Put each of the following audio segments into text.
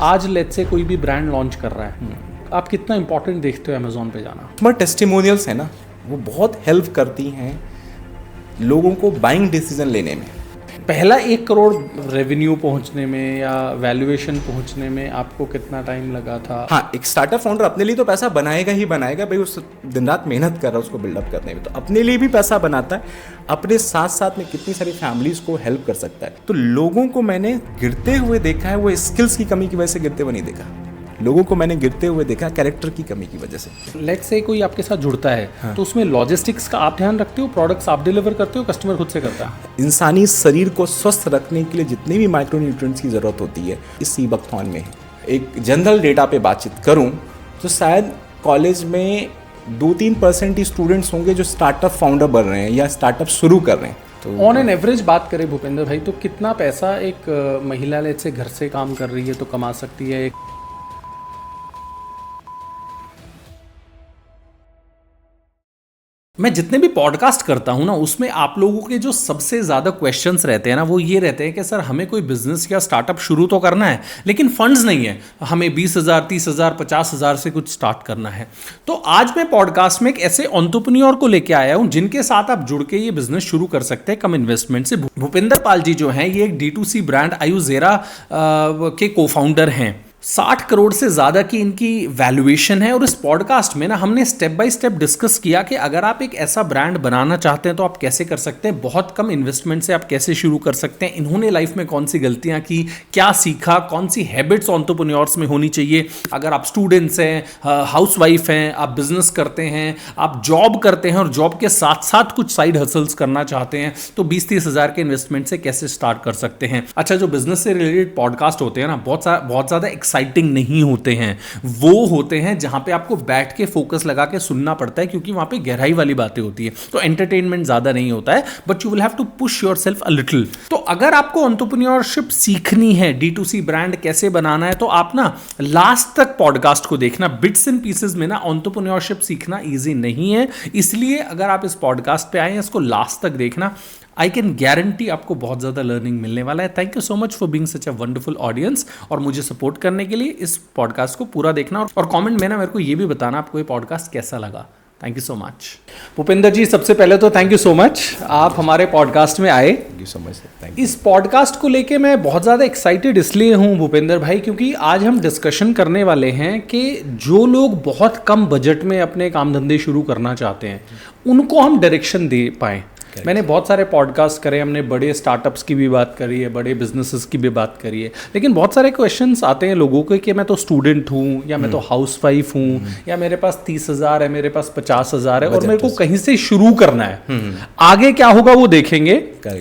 आज let's say कोई भी ब्रांड लॉन्च कर रहा है, आप कितना इंपॉर्टेंट देखते हो अमेजोन पे जाना? कस्टमर टेस्टिमोनियल्स है ना, वो बहुत हेल्प करती हैं लोगों को बाइंग डिसीजन लेने में। पहला 1 करोड़ रेवेन्यू पहुंचने में या वैल्यूएशन पहुंचने में आपको कितना टाइम लगा था? हाँ, एक स्टार्टअप फाउंडर अपने लिए तो पैसा बनाएगा ही बनाएगा भाई, उस दिन रात मेहनत कर रहा है उसको बिल्डअप करने में, तो अपने लिए भी पैसा बनाता है, अपने साथ साथ में कितनी सारी फैमिलीज को हेल्प कर सकता है। तो लोगों को मैंने गिरते हुए देखा है, वो स्किल्स की कमी की वजह से गिरते हुए नहीं देखा, लोगों को मैंने गिरते हुए देखा कैरेक्टर की कमी की वजह से। लेट्स से कोई आपके साथ जुड़ता है, हाँ, तो उसमें लॉजिस्टिक्स का आप ध्यान रखते हो, प्रोडक्ट्स आप डिलीवर करते हो, कस्टमर खुद से करता है? इंसानी शरीर को स्वस्थ रखने के लिए जितनी भी माइक्रोन्यूट्रिएंट्स की ज़रूरत होती है इस सीबकथॉन में है। एक जनरल डेटा पे बातचीत करूं तो शायद कॉलेज में 2-3% ही स्टूडेंट्स होंगे जो स्टार्टअप फाउंडर बन रहे हैं या स्टार्टअप शुरू कर रहे हैं। तो ऑन एन एवरेज बात करें भूपेंद्र भाई, तो कितना पैसा एक महिला लेट्स से घर से काम कर रही है तो कमा सकती है? मैं जितने भी पॉडकास्ट करता हूं ना, उसमें आप लोगों के जो सबसे ज़्यादा क्वेश्चंस रहते हैं ना, वो ये रहते हैं कि सर हमें कोई बिजनेस या स्टार्टअप शुरू तो करना है लेकिन फंड्स नहीं है, हमें 20,000, 30,000, 50,000 से कुछ स्टार्ट करना है। तो आज मैं पॉडकास्ट में एक ऐसे एंटरप्रेन्योर को लेके आया हूं जिनके साथ आप जुड़ के ये बिजनेस शुरू कर सकते हैं कम इन्वेस्टमेंट से। भूपेंद्र पाल जी जो हैं, ये एक D2C ब्रांड आयुजेरा के को फाउंडर हैं। 60 करोड़ से ज़्यादा की इनकी वैल्यूएशन है। और इस पॉडकास्ट में ना हमने स्टेप बाय स्टेप डिस्कस किया कि अगर आप एक ऐसा ब्रांड बनाना चाहते हैं तो आप कैसे कर सकते हैं, बहुत कम इन्वेस्टमेंट से आप कैसे शुरू कर सकते हैं, इन्होंने लाइफ में कौन सी गलतियां की, क्या सीखा, कौन सी हैबिट्स एंटरप्रेन्योर्स में होनी चाहिए। अगर आप स्टूडेंट्स हैं, हाउसवाइफ हैं, आप बिजनेस करते हैं, आप जॉब करते हैं और जॉब के साथ साथ कुछ साइड हसल्स करना चाहते हैं, तो 20-30 हज़ार के इन्वेस्टमेंट से कैसे स्टार्ट कर सकते हैं। अच्छा, जो बिजनेस से रिलेटेड पॉडकास्ट होते हैं ना, बहुत ज़्यादा एक्साइटिंग नहीं होते हैं, वो होते हैं जहां पे आपको बैठ के फोकस लगा के सुनना पड़ता है, क्योंकि वहां पे गहराई वाली बातें होती है, तो एंटरटेनमेंट ज्यादा नहीं होता है, but you will have to push yourself a little. तो अगर आपको एंटरप्रेन्योरशिप सीखनी है, D2C ब्रांड कैसे बनाना है, तो आप ना लास्ट तक पॉडकास्ट को देखना। बिट्स एंड पीसेस में ना एंटरप्रेन्योरशिप सीखना ईजी नहीं है, इसलिए अगर आप इस पॉडकास्ट पे आए हैं, इसको लास्ट तक देखना। आई कैन गारंटी आपको बहुत ज़्यादा लर्निंग मिलने वाला है। Thank you so much for being such a wonderful audience, और मुझे सपोर्ट करने के लिए इस पॉडकास्ट को पूरा देखना, और कमेंट में ना मेरे को ये भी बताना आपको ये पॉडकास्ट कैसा लगा। Thank you so much. Bhupendra ji, सबसे पहले तो थैंक यू सो मच, आप हमारे पॉडकास्ट में आए। Thank you so much. Thank you. इस पॉडकास्ट को लेके मैं बहुत ज़्यादा एक्साइटेड इसलिए हूँ भूपेंद्र भाई, क्योंकि आज हम डिस्कशन करने वाले हैं कि जो लोग बहुत कम बजट में अपने काम धंधे शुरू करना चाहते हैं, उनको हम डायरेक्शन दे पाएँ। मैंने बहुत सारे पॉडकास्ट करे, हमने बड़े स्टार्टअप्स की भी बात करी है, बड़े बिजनेसेस की भी बात करी है, लेकिन बहुत सारे क्वेश्चंस आते हैं लोगों के कि मैं तो स्टूडेंट हूँ, या मैं तो हाउसवाइफ हूँ, या मेरे पास 30,000 है, मेरे पास 50,000 है, और मेरे को कहीं से शुरू करना है, आगे क्या होगा वो देखेंगे।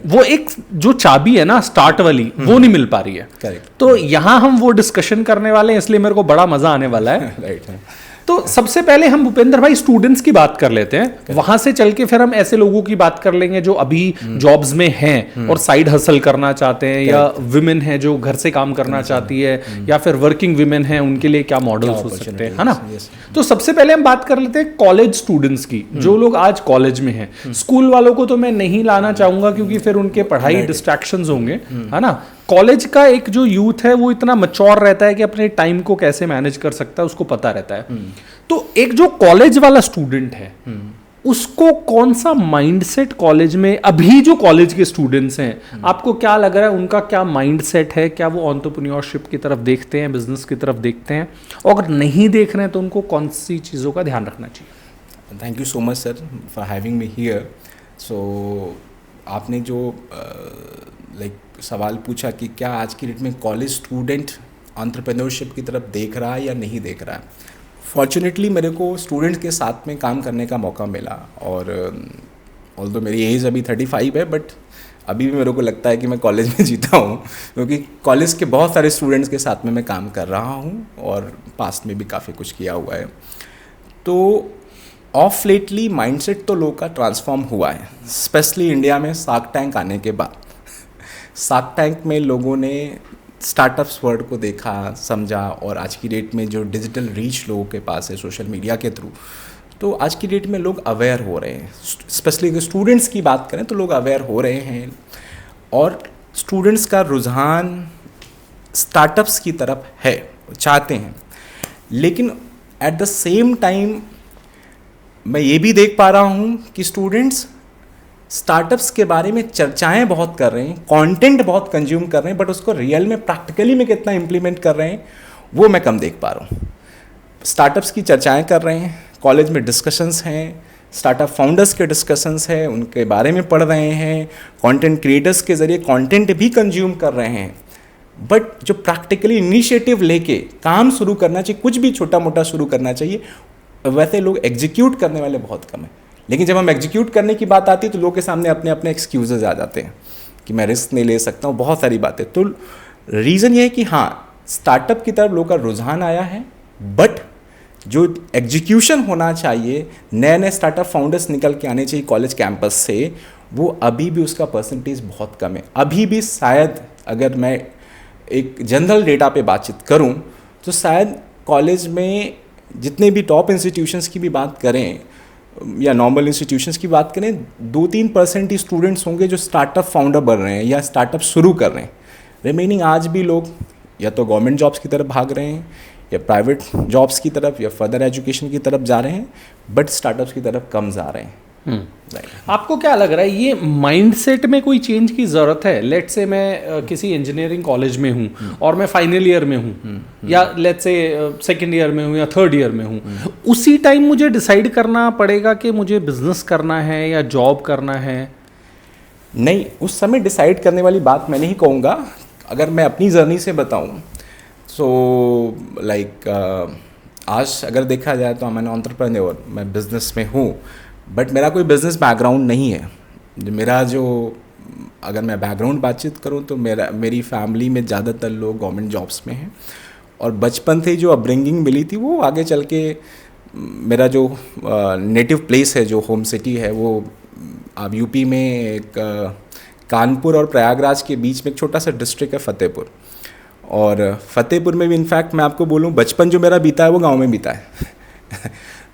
वो एक जो चाबी है ना स्टार्ट वाली, वो नहीं मिल पा रही है। तो यहाँ हम वो डिस्कशन करने वाले हैं, इसलिए मेरे को बड़ा मजा आने वाला है। तो सबसे पहले हम भूपेंद्र भाई स्टूडेंट्स की बात कर लेते हैं, वहां से चल के फिर हम ऐसे लोगों की बात कर लेंगे जो अभी जॉब्स में हैं और साइड हसल करना चाहते हैं, या विमेन है जो घर से काम करना चाहती है, या फिर वर्किंग विमेन है, उनके लिए क्या मॉडल्स हो सकते हैं, है ना। तो सबसे पहले हम बात कर लेते हैं कॉलेज स्टूडेंट्स की, जो लोग आज कॉलेज में हैं। स्कूल वालों को तो मैं नहीं लाना चाहूंगा, क्योंकि फिर उनके पढ़ाई डिस्ट्रैक्शंस होंगे, है ना। कॉलेज का एक जो यूथ है वो इतना मैच्योर रहता है कि अपने टाइम को कैसे मैनेज कर सकता है, उसको पता रहता है। तो एक जो कॉलेज वाला स्टूडेंट है, उसको कौन सा माइंडसेट कॉलेज में, अभी जो कॉलेज के स्टूडेंट्स हैं, आपको क्या लग रहा है उनका क्या माइंडसेट है? क्या वो एंटरप्रेन्योरशिप की तरफ देखते हैं, बिजनेस की तरफ देखते हैं? और अगर नहीं देख रहे हैं तो उनको कौन सी चीज़ों का ध्यान रखना चाहिए? Thank you so much sir for having me here. So आपने जो सवाल पूछा कि क्या आज की डेट में कॉलेज स्टूडेंट एंटरप्रेन्योरशिप की तरफ देख रहा है या नहीं देख रहा है। फॉर्चुनेटली मेरे को स्टूडेंट्स के साथ में काम करने का मौका मिला, और ऑल्दो मेरी एज अभी 35 है, बट अभी भी मेरे को लगता है कि मैं कॉलेज में जीता हूँ, क्योंकि कॉलेज के बहुत सारे स्टूडेंट्स के साथ में मैं काम कर रहा हूँ, और पास्ट में भी काफ़ी कुछ किया हुआ है। तो ऑफ लेटली माइंडसेट तो लोगों का ट्रांसफॉर्म हुआ है, स्पेशली इंडिया में शार्क टैंक आने के बाद। शार्क टैंक में लोगों ने स्टार्टअप्स वर्ड को देखा, समझा, और आज की डेट में जो डिजिटल रीच लोगों के पास है सोशल मीडिया के थ्रू, तो आज की डेट में लोग अवेयर हो रहे हैं। स्पेशली अगर स्टूडेंट्स की बात करें तो लोग अवेयर हो रहे हैं, और स्टूडेंट्स का रुझान स्टार्टअप्स की तरफ है, चाहते हैं। लेकिन एट द सेम टाइम मैं ये भी देख पा रहा हूँ कि स्टूडेंट्स स्टार्टअप्स के बारे में चर्चाएं बहुत कर रहे हैं, कंटेंट बहुत कंज्यूम कर रहे हैं, बट उसको रियल में प्रैक्टिकली में कितना इम्प्लीमेंट कर रहे हैं वो मैं कम देख पा रहा हूँ। स्टार्टअप्स की चर्चाएं कर रहे हैं, कॉलेज में डिस्कशंस हैं, स्टार्टअप फाउंडर्स के डिस्कशंस हैं, उनके बारे में पढ़ रहे हैं, कंटेंट क्रिएटर्स के ज़रिए कंटेंट भी कंज्यूम कर रहे हैं, बट जो प्रैक्टिकली इनिशिएटिव लेके काम शुरू करना चाहिए, कुछ भी छोटा मोटा शुरू करना चाहिए, वैसे लोग एग्जीक्यूट करने वाले बहुत कम हैं। लेकिन जब हम एग्जीक्यूट करने की बात आती है तो लोगों के सामने अपने अपने एक्सक्यूजेज आ जाते हैं कि मैं रिस्क नहीं ले सकता हूँ, बहुत सारी बातें। तो रीज़न ये है कि हाँ, स्टार्टअप की तरफ लोगों का रुझान आया है, बट जो एग्जीक्यूशन होना चाहिए, नए नए स्टार्टअप फाउंडर्स निकल के आने चाहिए कॉलेज कैंपस से, वो अभी भी उसका परसेंटेज बहुत कम है। अभी भी शायद अगर मैं एक जनरल डेटा पे बातचीत करूं तो शायद कॉलेज में जितने भी टॉप इंस्टीट्यूशंस की भी बात करें या नॉर्मल इंस्टीट्यूशंस की बात करें, 2-3% ही स्टूडेंट्स होंगे जो स्टार्टअप फाउंडर बन रहे हैं या स्टार्टअप शुरू कर रहे हैं। रिमेनिंग आज भी लोग या तो गवर्नमेंट जॉब्स की तरफ भाग रहे हैं या प्राइवेट जॉब्स की तरफ या फर्दर एजुकेशन की तरफ जा रहे हैं, बट स्टार्टअप्स की तरफ कम जा रहे हैं। आपको क्या लग रहा है ये माइंडसेट में कोई चेंज की ज़रूरत है? लेट्स से मैं किसी इंजीनियरिंग कॉलेज में हूँ और मैं फाइनल ईयर में हूँ या लेट्स से सेकेंड ईयर में हूँ या थर्ड ईयर में हूँ, उसी टाइम मुझे डिसाइड करना पड़ेगा कि मुझे बिजनेस करना है या जॉब करना है? नहीं, उस समय डिसाइड करने वाली बात मैं नहीं कहूँगा। अगर मैं अपनी जर्नी से बताऊँ सो आज अगर देखा जाए तो मैं एंटरप्रेन्योर, मैं बिज़नेस में हूँ, बट मेरा कोई बिज़नेस बैकग्राउंड नहीं है। मेरा जो अगर मैं बैकग्राउंड बातचीत करूँ तो मेरी फैमिली में ज़्यादातर लोग गवर्नमेंट जॉब्स में हैं, और बचपन से जो अपब्रिंगिंग मिली थी वो आगे चल के मेरा जो नेटिव प्लेस है, जो होम सिटी है, वो अब यूपी में एक कानपुर और प्रयागराज के बीच में एक छोटा सा डिस्ट्रिक्ट है फतेहपुर। और फतेहपुर में भी इनफैक्ट मैं आपको बोलूँ, बचपन जो मेरा बीता है वो गाँव में बीता है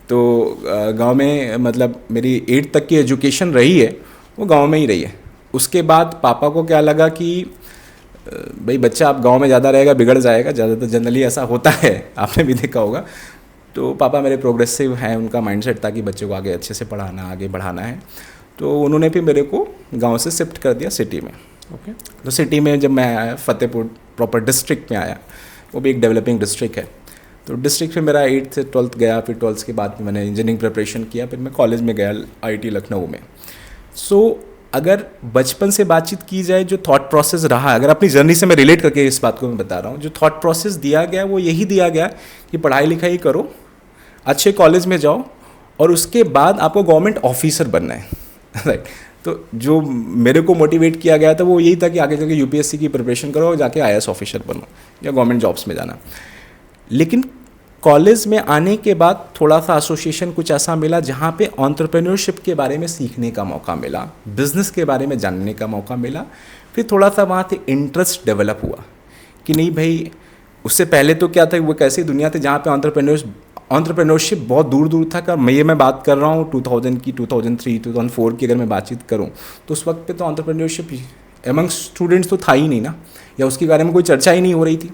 तो गांव में मतलब मेरी 8th तक की एजुकेशन रही है वो गांव में ही रही है। उसके बाद पापा को क्या लगा कि भाई बच्चा आप गांव में ज़्यादा रहेगा बिगड़ जाएगा, ज़्यादातर जनरली ऐसा होता है, आपने भी देखा होगा। तो पापा मेरे प्रोग्रेसिव हैं, उनका माइंडसेट था कि बच्चे को आगे अच्छे से पढ़ाना, आगे बढ़ाना है, तो उन्होंने फिर मेरे को गाँव से शिफ्ट कर दिया सिटी में। ओके, तो सिटी में जब मैं आया, फतेहपुर प्रॉपर डिस्ट्रिक्ट में आया, वो भी एक डेवलपिंग डिस्ट्रिक्ट है। तो डिस्ट्रिक्ट में मेरा 8th से 12th गया, फिर 12th के बाद में मैंने इंजीनियरिंग प्रिपरेशन किया, फिर मैं कॉलेज में गया IIT लखनऊ में। सो अगर बचपन से बातचीत की जाए, जो थॉट प्रोसेस रहा, अगर अपनी जर्नी से मैं रिलेट करके इस बात को मैं बता रहा हूँ, जो थॉट प्रोसेस दिया गया वो यही दिया गया कि पढ़ाई लिखाई करो, अच्छे कॉलेज में जाओ, और उसके बाद आपको गवर्नमेंट ऑफिसर बनना है राइट। तो जो मेरे को मोटिवेट किया गया था वो यही था कि आगे जाके UPSC की प्रिपरेशन करो और जाके IAS ऑफिसर बनो या गवर्नमेंट जॉब्स में जाना। लेकिन कॉलेज में आने के बाद थोड़ा सा एसोसिएशन कुछ ऐसा मिला जहाँ पे एंटरप्रेन्योरशिप के बारे में सीखने का मौका मिला, बिज़नेस के बारे में जानने का मौका मिला। फिर थोड़ा सा वहाँ से इंटरेस्ट डेवलप हुआ कि नहीं भाई, उससे पहले तो क्या था, वो कैसी दुनिया थी जहाँ पे एंटरप्रेन्योरशिप बहुत दूर दूर था। मैं बात कर रहा हूँ 2000 की, 2003, 2004 की अगर मैं बातचीत करूँ तो उस वक्त पे तो एंटरप्रेन्योरशिप एमंग स्टूडेंट्स तो था ही नहीं ना, या उसके बारे में कोई चर्चा ही नहीं हो रही थी।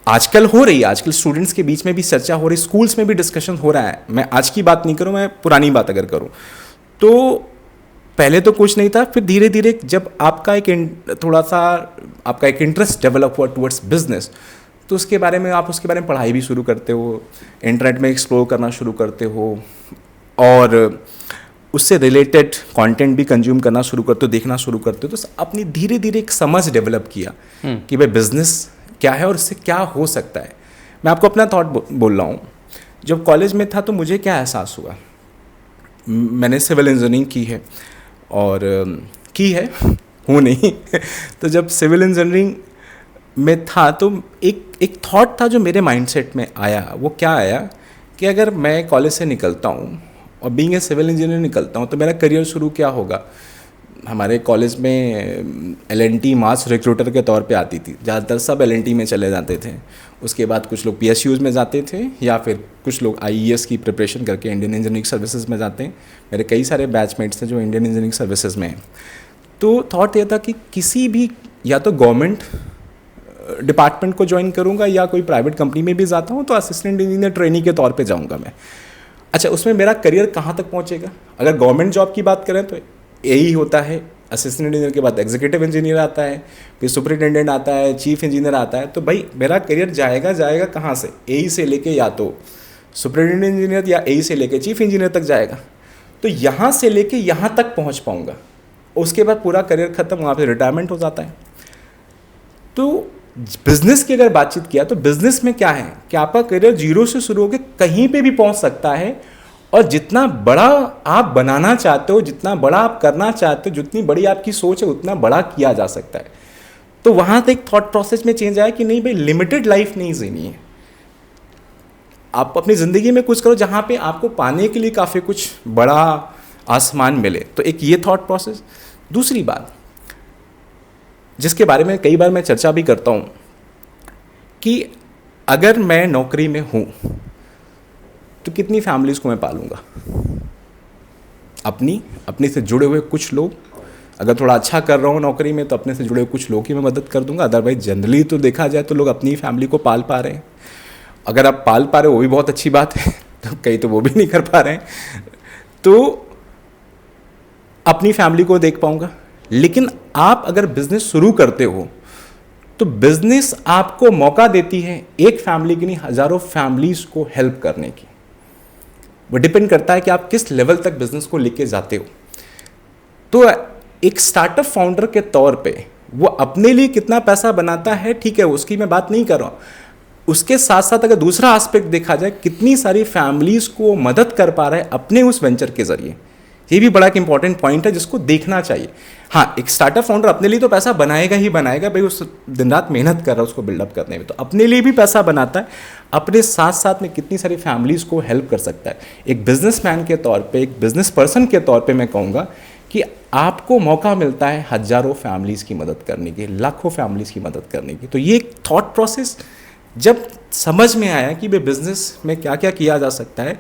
आजकल हो रही है, आजकल स्टूडेंट्स के बीच में भी चर्चा हो रही, स्कूल्स में भी डिस्कशन हो रहा है। मैं आज की बात नहीं करूँ, मैं पुरानी बात अगर करूँ तो पहले तो कुछ नहीं था। फिर धीरे धीरे जब आपका एक इंटरेस्ट डेवलप हुआ टुवर्ड्स बिजनेस, तो उसके बारे में पढ़ाई भी शुरू करते हो, इंटरनेट में एक्सप्लोर करना शुरू करते हो, और उससे रिलेटेड कंटेंट भी कंज्यूम करना शुरू करते हो, देखना शुरू करते हो। तो अपनी धीरे धीरे एक समझ डेवलप किया कि भाई बिजनेस क्या है और इससे क्या हो सकता है। मैं आपको अपना थॉट बोल रहा हूँ। जब कॉलेज में था तो मुझे क्या एहसास हुआ, मैंने सिविल इंजीनियरिंग की है और हूँ नहीं तो जब सिविल इंजीनियरिंग में था तो एक थॉट था जो मेरे माइंडसेट में आया। वो क्या आया कि अगर मैं कॉलेज से निकलता हूँ और बीइंग ए सिविल इंजीनियर निकलता हूँ तो मेरा करियर शुरू क्या होगा। हमारे कॉलेज में L&T मास रिक्रूटर के तौर पे आती थी, ज़्यादातर सब L&T में चले जाते थे। उसके बाद कुछ लोग PSUs में जाते थे या फिर कुछ लोग IES की प्रिपरेशन करके इंडियन इंजीनियरिंग सर्विसेज में जाते हैं। मेरे कई सारे बैचमेट्स थे जो इंडियन इंजीनियरिंग सर्विसेज में हैं। तो थॉट ये था कि किसी भी या तो गवर्नमेंट डिपार्टमेंट को ज्वाइन करूँगा या कोई प्राइवेट कंपनी में भी जाता हूँ तो असिस्टेंट इंजीनियर ट्रेनी के तौर पे जाऊँगा मैं। अच्छा, उसमें मेरा करियर कहाँ तक पहुँचेगा? अगर गवर्नमेंट जॉब की बात करें तो यही होता है, असिस्टेंट इंजीनियर के बाद एग्जीक्यूटिव इंजीनियर आता है, फिर सुपरिटेंडेंट आता है, चीफ इंजीनियर आता है। तो भाई मेरा करियर जाएगा कहाँ से? एई से लेके या तो सुपरिटेंडेंट इंजीनियर या एई से लेके चीफ इंजीनियर तक जाएगा। तो यहाँ से लेके यहाँ तक पहुँच पाऊँगा, उसके बाद पूरा करियर ख़त्म, वहाँ पे रिटायरमेंट हो जाता है। तो बिजनेस की अगर बातचीत किया तो बिजनेस में क्या है कि आपका करियर जीरो से शुरू होकर कहीं पे भी पहुँच सकता है, और जितना बड़ा आप बनाना चाहते हो, जितना बड़ा आप करना चाहते हो, जितनी बड़ी आपकी सोच है उतना बड़ा किया जा सकता है। तो वहाँ तक एक थॉट प्रोसेस में चेंज आया कि नहीं भाई, लिमिटेड लाइफ नहीं जीनी है, आप अपनी ज़िंदगी में कुछ करो जहाँ पे आपको पाने के लिए काफ़ी कुछ बड़ा आसमान मिले। तो एक ये थॉट प्रोसेस। दूसरी बात जिसके बारे में कई बार मैं चर्चा भी करता हूँ कि अगर मैं नौकरी में हूँ तो कितनी फैमिलीज़ को मैं पालूंगा? अपने से जुड़े हुए कुछ लोग, अगर थोड़ा अच्छा कर रहा हूँ नौकरी में तो अपने से जुड़े हुए कुछ लोग की मैं मदद कर दूंगा। अदरवाइज जनरली तो देखा जाए तो लोग अपनी फैमिली को पाल पा रहे हैं। अगर आप पाल पा रहे हो वो भी बहुत अच्छी बात है, तो कई तो वो भी नहीं कर पा रहे हैं, तो अपनी फैमिली को देख पाऊंगा। लेकिन आप अगर बिजनेस शुरू करते हो तो बिजनेस आपको मौका देती है एक फैमिली की नहीं, हजारों फैमिलीज को हेल्प करने की। वो डिपेंड करता है कि आप किस लेवल तक बिजनेस को लेके जाते हो। तो एक स्टार्टअप फाउंडर के तौर पे वो अपने लिए कितना पैसा बनाता है, ठीक है, उसकी मैं बात नहीं कर रहा हूँ। उसके साथ साथ अगर दूसरा एस्पेक्ट देखा जाए, कितनी सारी फैमिलीज को मदद कर पा रहा है अपने उस वेंचर के जरिए, ये भी बड़ा एक इंपॉर्टेंट पॉइंट है जिसको देखना चाहिए। हाँ, एक स्टार्टअप फाउंडर अपने लिए तो पैसा बनाएगा ही बनाएगा, भाई उस दिन रात मेहनत कर रहा है उसको बिल्डअप करने में, तो अपने लिए भी पैसा बनाता है, अपने साथ साथ में कितनी सारी फैमिलीज को हेल्प कर सकता है। एक बिजनेसमैन के तौर पे, एक बिजनेस पर्सन के तौर पे मैं कहूँगा कि आपको मौका मिलता है हजारों फैमिलीज़ की मदद करने की, लाखों फैमिलीज़ की मदद करने की। तो ये एक थॉट प्रोसेस जब समझ में आया कि भाई बिजनेस में क्या क्या किया जा सकता है,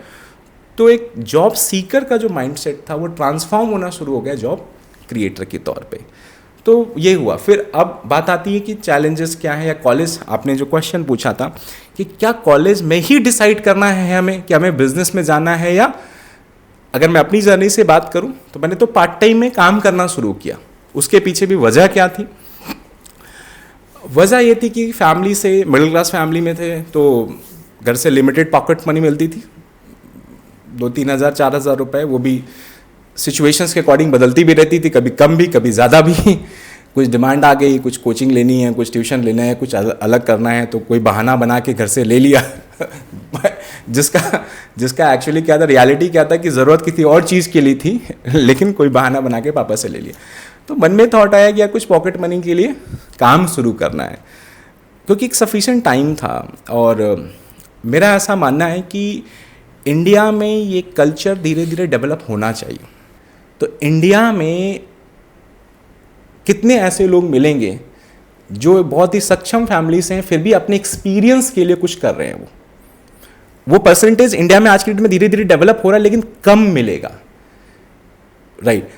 तो एक जॉब सीकर का जो माइंडसेट था वो ट्रांसफॉर्म होना शुरू हो गया जॉब क्रिएटर के तौर पे। तो ये हुआ। फिर अब बात आती है कि चैलेंजेस क्या है, या कॉलेज, आपने जो क्वेश्चन पूछा था कि क्या कॉलेज में ही डिसाइड करना है हमें कि हमें बिजनेस में जाना है, या अगर मैं अपनी जर्नी से बात करूं तो मैंने तो पार्ट टाइम में काम करना शुरू किया। उसके पीछे भी वजह क्या थी? वजह ये थी कि फैमिली से, मिडिल क्लास फैमिली में थे, तो घर से लिमिटेड पॉकेट मनी मिलती थी, 2-3 हज़ार 4 हज़ार रुपये, वो भी सिचुएशंस के अकॉर्डिंग बदलती भी रहती थी, कभी कम भी कभी ज़्यादा भी। कुछ डिमांड आ गई, कुछ कोचिंग लेनी है, कुछ ट्यूशन लेना है, कुछ अलग करना है, तो कोई बहाना बना के घर से ले लिया जिसका एक्चुअली क्या था, रियलिटी क्या था कि ज़रूरत किसी और चीज़ के लिए थी, लेकिन कोई बहाना बना के पापा से ले लिया। तो मन में थॉट आया कि यार कुछ पॉकेट मनी के लिए काम शुरू करना है, क्योंकि एक सफिशिएंट टाइम था। और मेरा ऐसा मानना है कि इंडिया में ये कल्चर धीरे धीरे डेवलप होना चाहिए। तो इंडिया में कितने ऐसे लोग मिलेंगे जो बहुत ही सक्षम फैमिली से हैं, फिर भी अपने एक्सपीरियंस के लिए कुछ कर रहे हैं। वो परसेंटेज इंडिया में आज की डेट में धीरे धीरे डेवलप हो रहा है, लेकिन कम मिलेगा, राइट।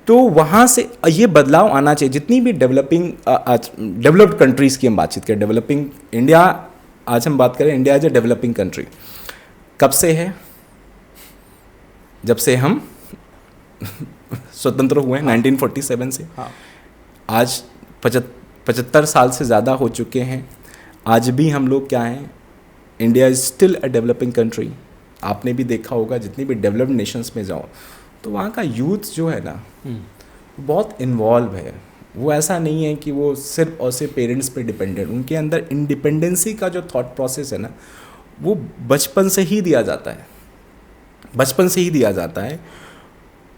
तो वहाँ से ये बदलाव आना चाहिए। जितनी भी डेवलप्ड कंट्रीज़ की हम बातचीत करें, डेवलपिंग इंडिया, आज हम बात करें India as a developing country, कब से है? जब से हम स्वतंत्र हुए, 1947 से। हाँ। आज 75 साल से ज़्यादा हो चुके हैं। आज भी हम लोग क्या हैं, India is still a developing country. आपने भी देखा होगा जितनी भी डेवलप्ड नेशंस में जाओ तो वहाँ का यूथ जो है ना बहुत इन्वॉल्व है। वो ऐसा नहीं है कि वो सिर्फ और सिर्फ पेरेंट्स पे डिपेंडेंट, उनके अंदर इंडिपेंडेंसी का जो थॉट प्रोसेस है ना, वो बचपन से ही दिया जाता है, बचपन से ही दिया जाता है।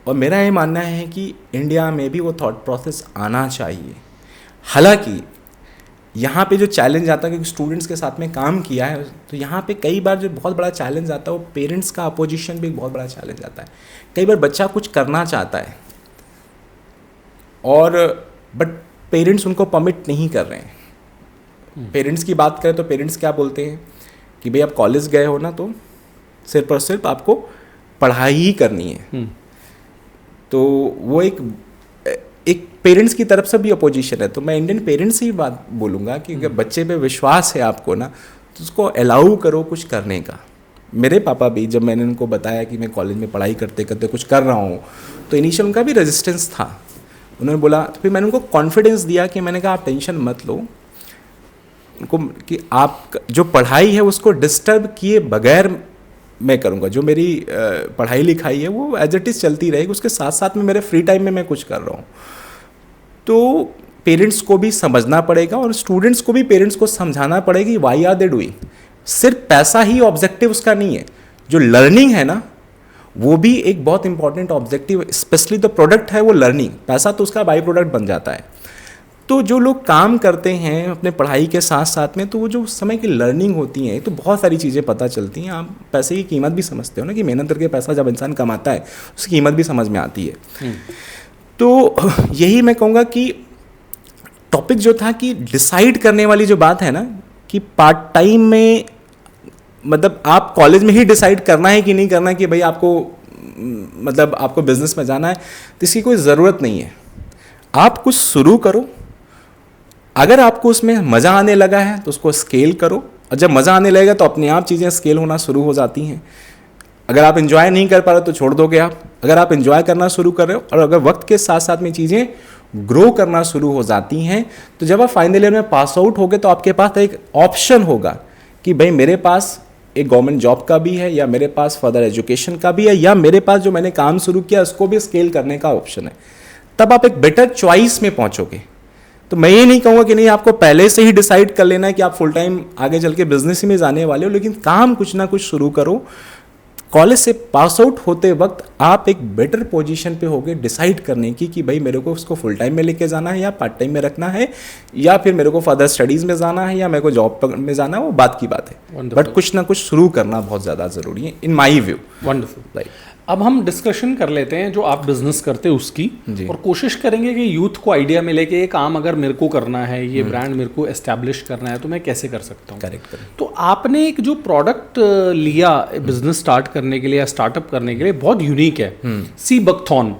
और मेरा ये मानना है कि इंडिया में भी वो थॉट प्रोसेस आना चाहिए। हालांकि यहाँ पे जो चैलेंज आता है, क्योंकि स्टूडेंट्स के साथ में काम किया है, तो यहाँ पे कई बार जो बहुत बड़ा चैलेंज आता है वो पेरेंट्स का अपोजिशन भी एक बहुत बड़ा चैलेंज आता है। कई बार बच्चा कुछ करना चाहता है और बट पेरेंट्स उनको परमिट नहीं कर रहे हैं। पेरेंट्स की बात करें तो पेरेंट्स क्या बोलते हैं कि भाई आप कॉलेज गए हो ना, तो सिर्फ और सिर्फ आपको पढ़ाई ही करनी है। तो वो एक पेरेंट्स की तरफ से भी अपोजिशन है। तो मैं इंडियन पेरेंट्स से ही बात बोलूँगा कि अगर बच्चे पे विश्वास है आपको ना, तो उसको अलाउ करो कुछ करने का। मेरे पापा भी, जब मैंने उनको बताया कि मैं कॉलेज में पढ़ाई करते करते कुछ कर रहा हूँ, तो इनिशियल उनका भी रेजिस्टेंस था। उन्होंने बोला, तो फिर मैंने उनको कॉन्फिडेंस दिया कि मैंने कहा आप टेंशन मत लो, उनको कि आप जो पढ़ाई है उसको डिस्टर्ब किए बगैर मैं करूँगा। जो मेरी पढ़ाई लिखाई है वो एज इट इज़ चलती रहेगी, उसके साथ साथ में मेरे फ्री टाइम में मैं कुछ कर रहा हूँ। तो पेरेंट्स को भी समझना पड़ेगा और स्टूडेंट्स को भी पेरेंट्स को समझाना पड़ेगा कि वाई आर दे डूइंग। सिर्फ पैसा ही ऑब्जेक्टिव उसका नहीं है, जो लर्निंग है ना वो भी एक बहुत important objective, specially the product है वो लर्निंग। पैसा तो उसका बाई प्रोडक्ट बन जाता है। तो जो लोग काम करते हैं अपने पढ़ाई के साथ साथ में, तो वो जो समय की लर्निंग होती है, तो बहुत सारी चीज़ें पता चलती हैं। आप पैसे की कीमत भी समझते हो ना, कि मेहनत करके पैसा जब इंसान कमाता है उसकी कीमत भी समझ में आती है। तो यही मैं कहूँगा कि टॉपिक जो था कि डिसाइड करने वाली जो बात है ना, कि पार्ट टाइम में मतलब आप कॉलेज में ही डिसाइड करना है कि नहीं करना है कि भाई आपको मतलब आपको बिजनेस में जाना है, तो इसकी कोई ज़रूरत नहीं है। आप कुछ शुरू करो, अगर आपको उसमें मज़ा आने लगा है तो उसको स्केल करो, और जब मज़ा आने लगेगा तो अपने आप चीज़ें स्केल होना शुरू हो जाती हैं। अगर आप इन्जॉय नहीं कर पा रहे तो छोड़ दोगे आप। अगर आप इन्जॉय करना शुरू कर रहे हो और अगर वक्त के साथ साथ में चीज़ें ग्रो करना शुरू हो जाती हैं, तो जब आप फाइनल ईयर में पास आउट होगे तो आपके पास एक ऑप्शन होगा कि भाई मेरे पास एक गवर्नमेंट जॉब का भी है, या मेरे पास फर्दर एजुकेशन का भी है, या मेरे पास जो मैंने काम शुरू किया उसको भी स्केल करने का ऑप्शन है। तब आप एक बेटर चॉइस में पहुंचोगे। तो मैं ये नहीं कहूँगा कि नहीं आपको पहले से ही डिसाइड कर लेना है कि आप फुल टाइम आगे चल के बिजनेस ही में जाने वाले हो, लेकिन काम कुछ ना कुछ शुरू करो। कॉलेज से पास आउट होते वक्त आप एक बेटर पोजीशन पे होगे डिसाइड करने की कि भाई मेरे को उसको फुल टाइम में लेके जाना है या पार्ट टाइम में रखना है, या फिर मेरे को फर्दर स्टडीज़ में जाना है, या मेरे को जॉब में जाना है, वो बात की बात है। बट कुछ ना कुछ शुरू करना बहुत ज़्यादा ज़रूरी है इन माई व्यू। वंडरफुल। राइट, अब हम डिस्कशन कर लेते हैं जो आप बिजनेस करते हैं उसकी, और कोशिश करेंगे कि यूथ को आइडिया मिले कि ये काम अगर मेरे को करना है, ये ब्रांड मेरे को एस्टैब्लिश करना है, तो मैं कैसे कर सकता हूँ। करेक्ट। तो आपने एक जो प्रोडक्ट लिया बिजनेस स्टार्ट करने के लिए या स्टार्टअप करने के लिए, बहुत यूनिक है, सी बकथॉन।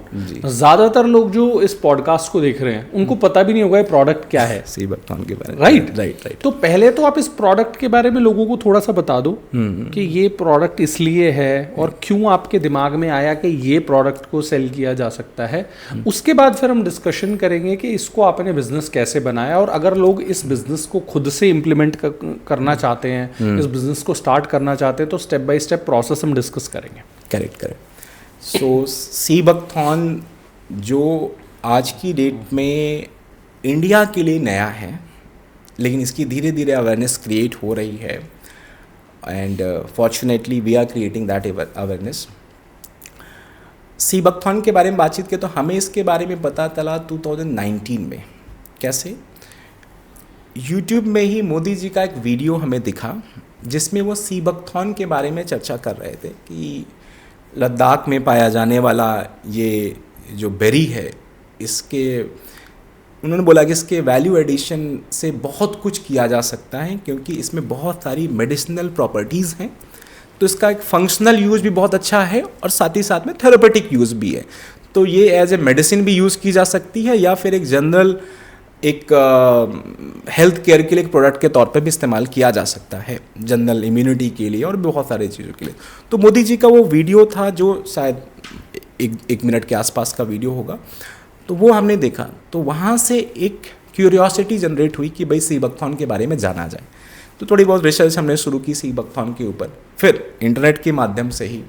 ज़्यादातर लोग जो इस पॉडकास्ट को देख रहे हैं उनको पता भी नहीं होगा ये प्रोडक्ट क्या है, सी बकथॉन के बारे में। राइट। तो पहले तो आप इस प्रोडक्ट के बारे में लोगों को थोड़ा सा बता दो कि ये प्रोडक्ट इसलिए है और क्यों आपके दिमाग में आया कि ये प्रोडक्ट को सेल किया जा सकता है। उसके बाद फिर हम डिस्कशन करेंगे कि इसको आपने बिजनेस कैसे बनाया, और अगर लोग इस बिजनेस को खुद से इम्प्लीमेंट करना चाहते हैं, इस बिजनेस को स्टार्ट करना चाहते हैं, तो स्टेप बाय स्टेप प्रोसेस हम डिस्कस करेंगे। करेक्ट। सो सी बकथॉन जो आज की डेट में इंडिया के लिए नया है, लेकिन इसकी धीरे धीरे अवेयरनेस क्रिएट हो रही है, and fortunately we are creating that awareness. Sea buckthorn के बारे में बातचीत की तो हमें इसके बारे में पता चला 2019 में। कैसे? यूट्यूब में ही मोदी जी का एक वीडियो हमें दिखा जिसमें वो सी बकथॉन के बारे में चर्चा कर रहे थे कि लद्दाख में पाया जाने वाला ये जो बेरी है, इसके उन्होंने बोला कि इसके वैल्यू एडिशन से बहुत कुछ किया जा सकता है, क्योंकि इसमें बहुत सारी मेडिसिनल प्रॉपर्टीज़ हैं। तो इसका एक फंक्शनल यूज़ भी बहुत अच्छा है और साथ ही साथ में थेरेपेटिक यूज़ भी है। तो ये एज ए मेडिसिन भी यूज़ की जा सकती है, या फिर एक जनरल एक हेल्थ केयर के लिए एक प्रोडक्ट के तौर पे भी इस्तेमाल किया जा सकता है, जनरल इम्यूनिटी के लिए और बहुत सारे चीज़ों के लिए। तो मोदी जी का वो वीडियो था जो शायद एक मिनट के आसपास का वीडियो होगा, तो वो हमने देखा। तो वहाँ से एक क्यूरियोसिटी जनरेट हुई कि भाई सी बकथॉन के बारे में जाना जाए। तो थोड़ी बहुत रिसर्च हमने शुरू की सी बकथॉन के ऊपर। फिर इंटरनेट के माध्यम से ही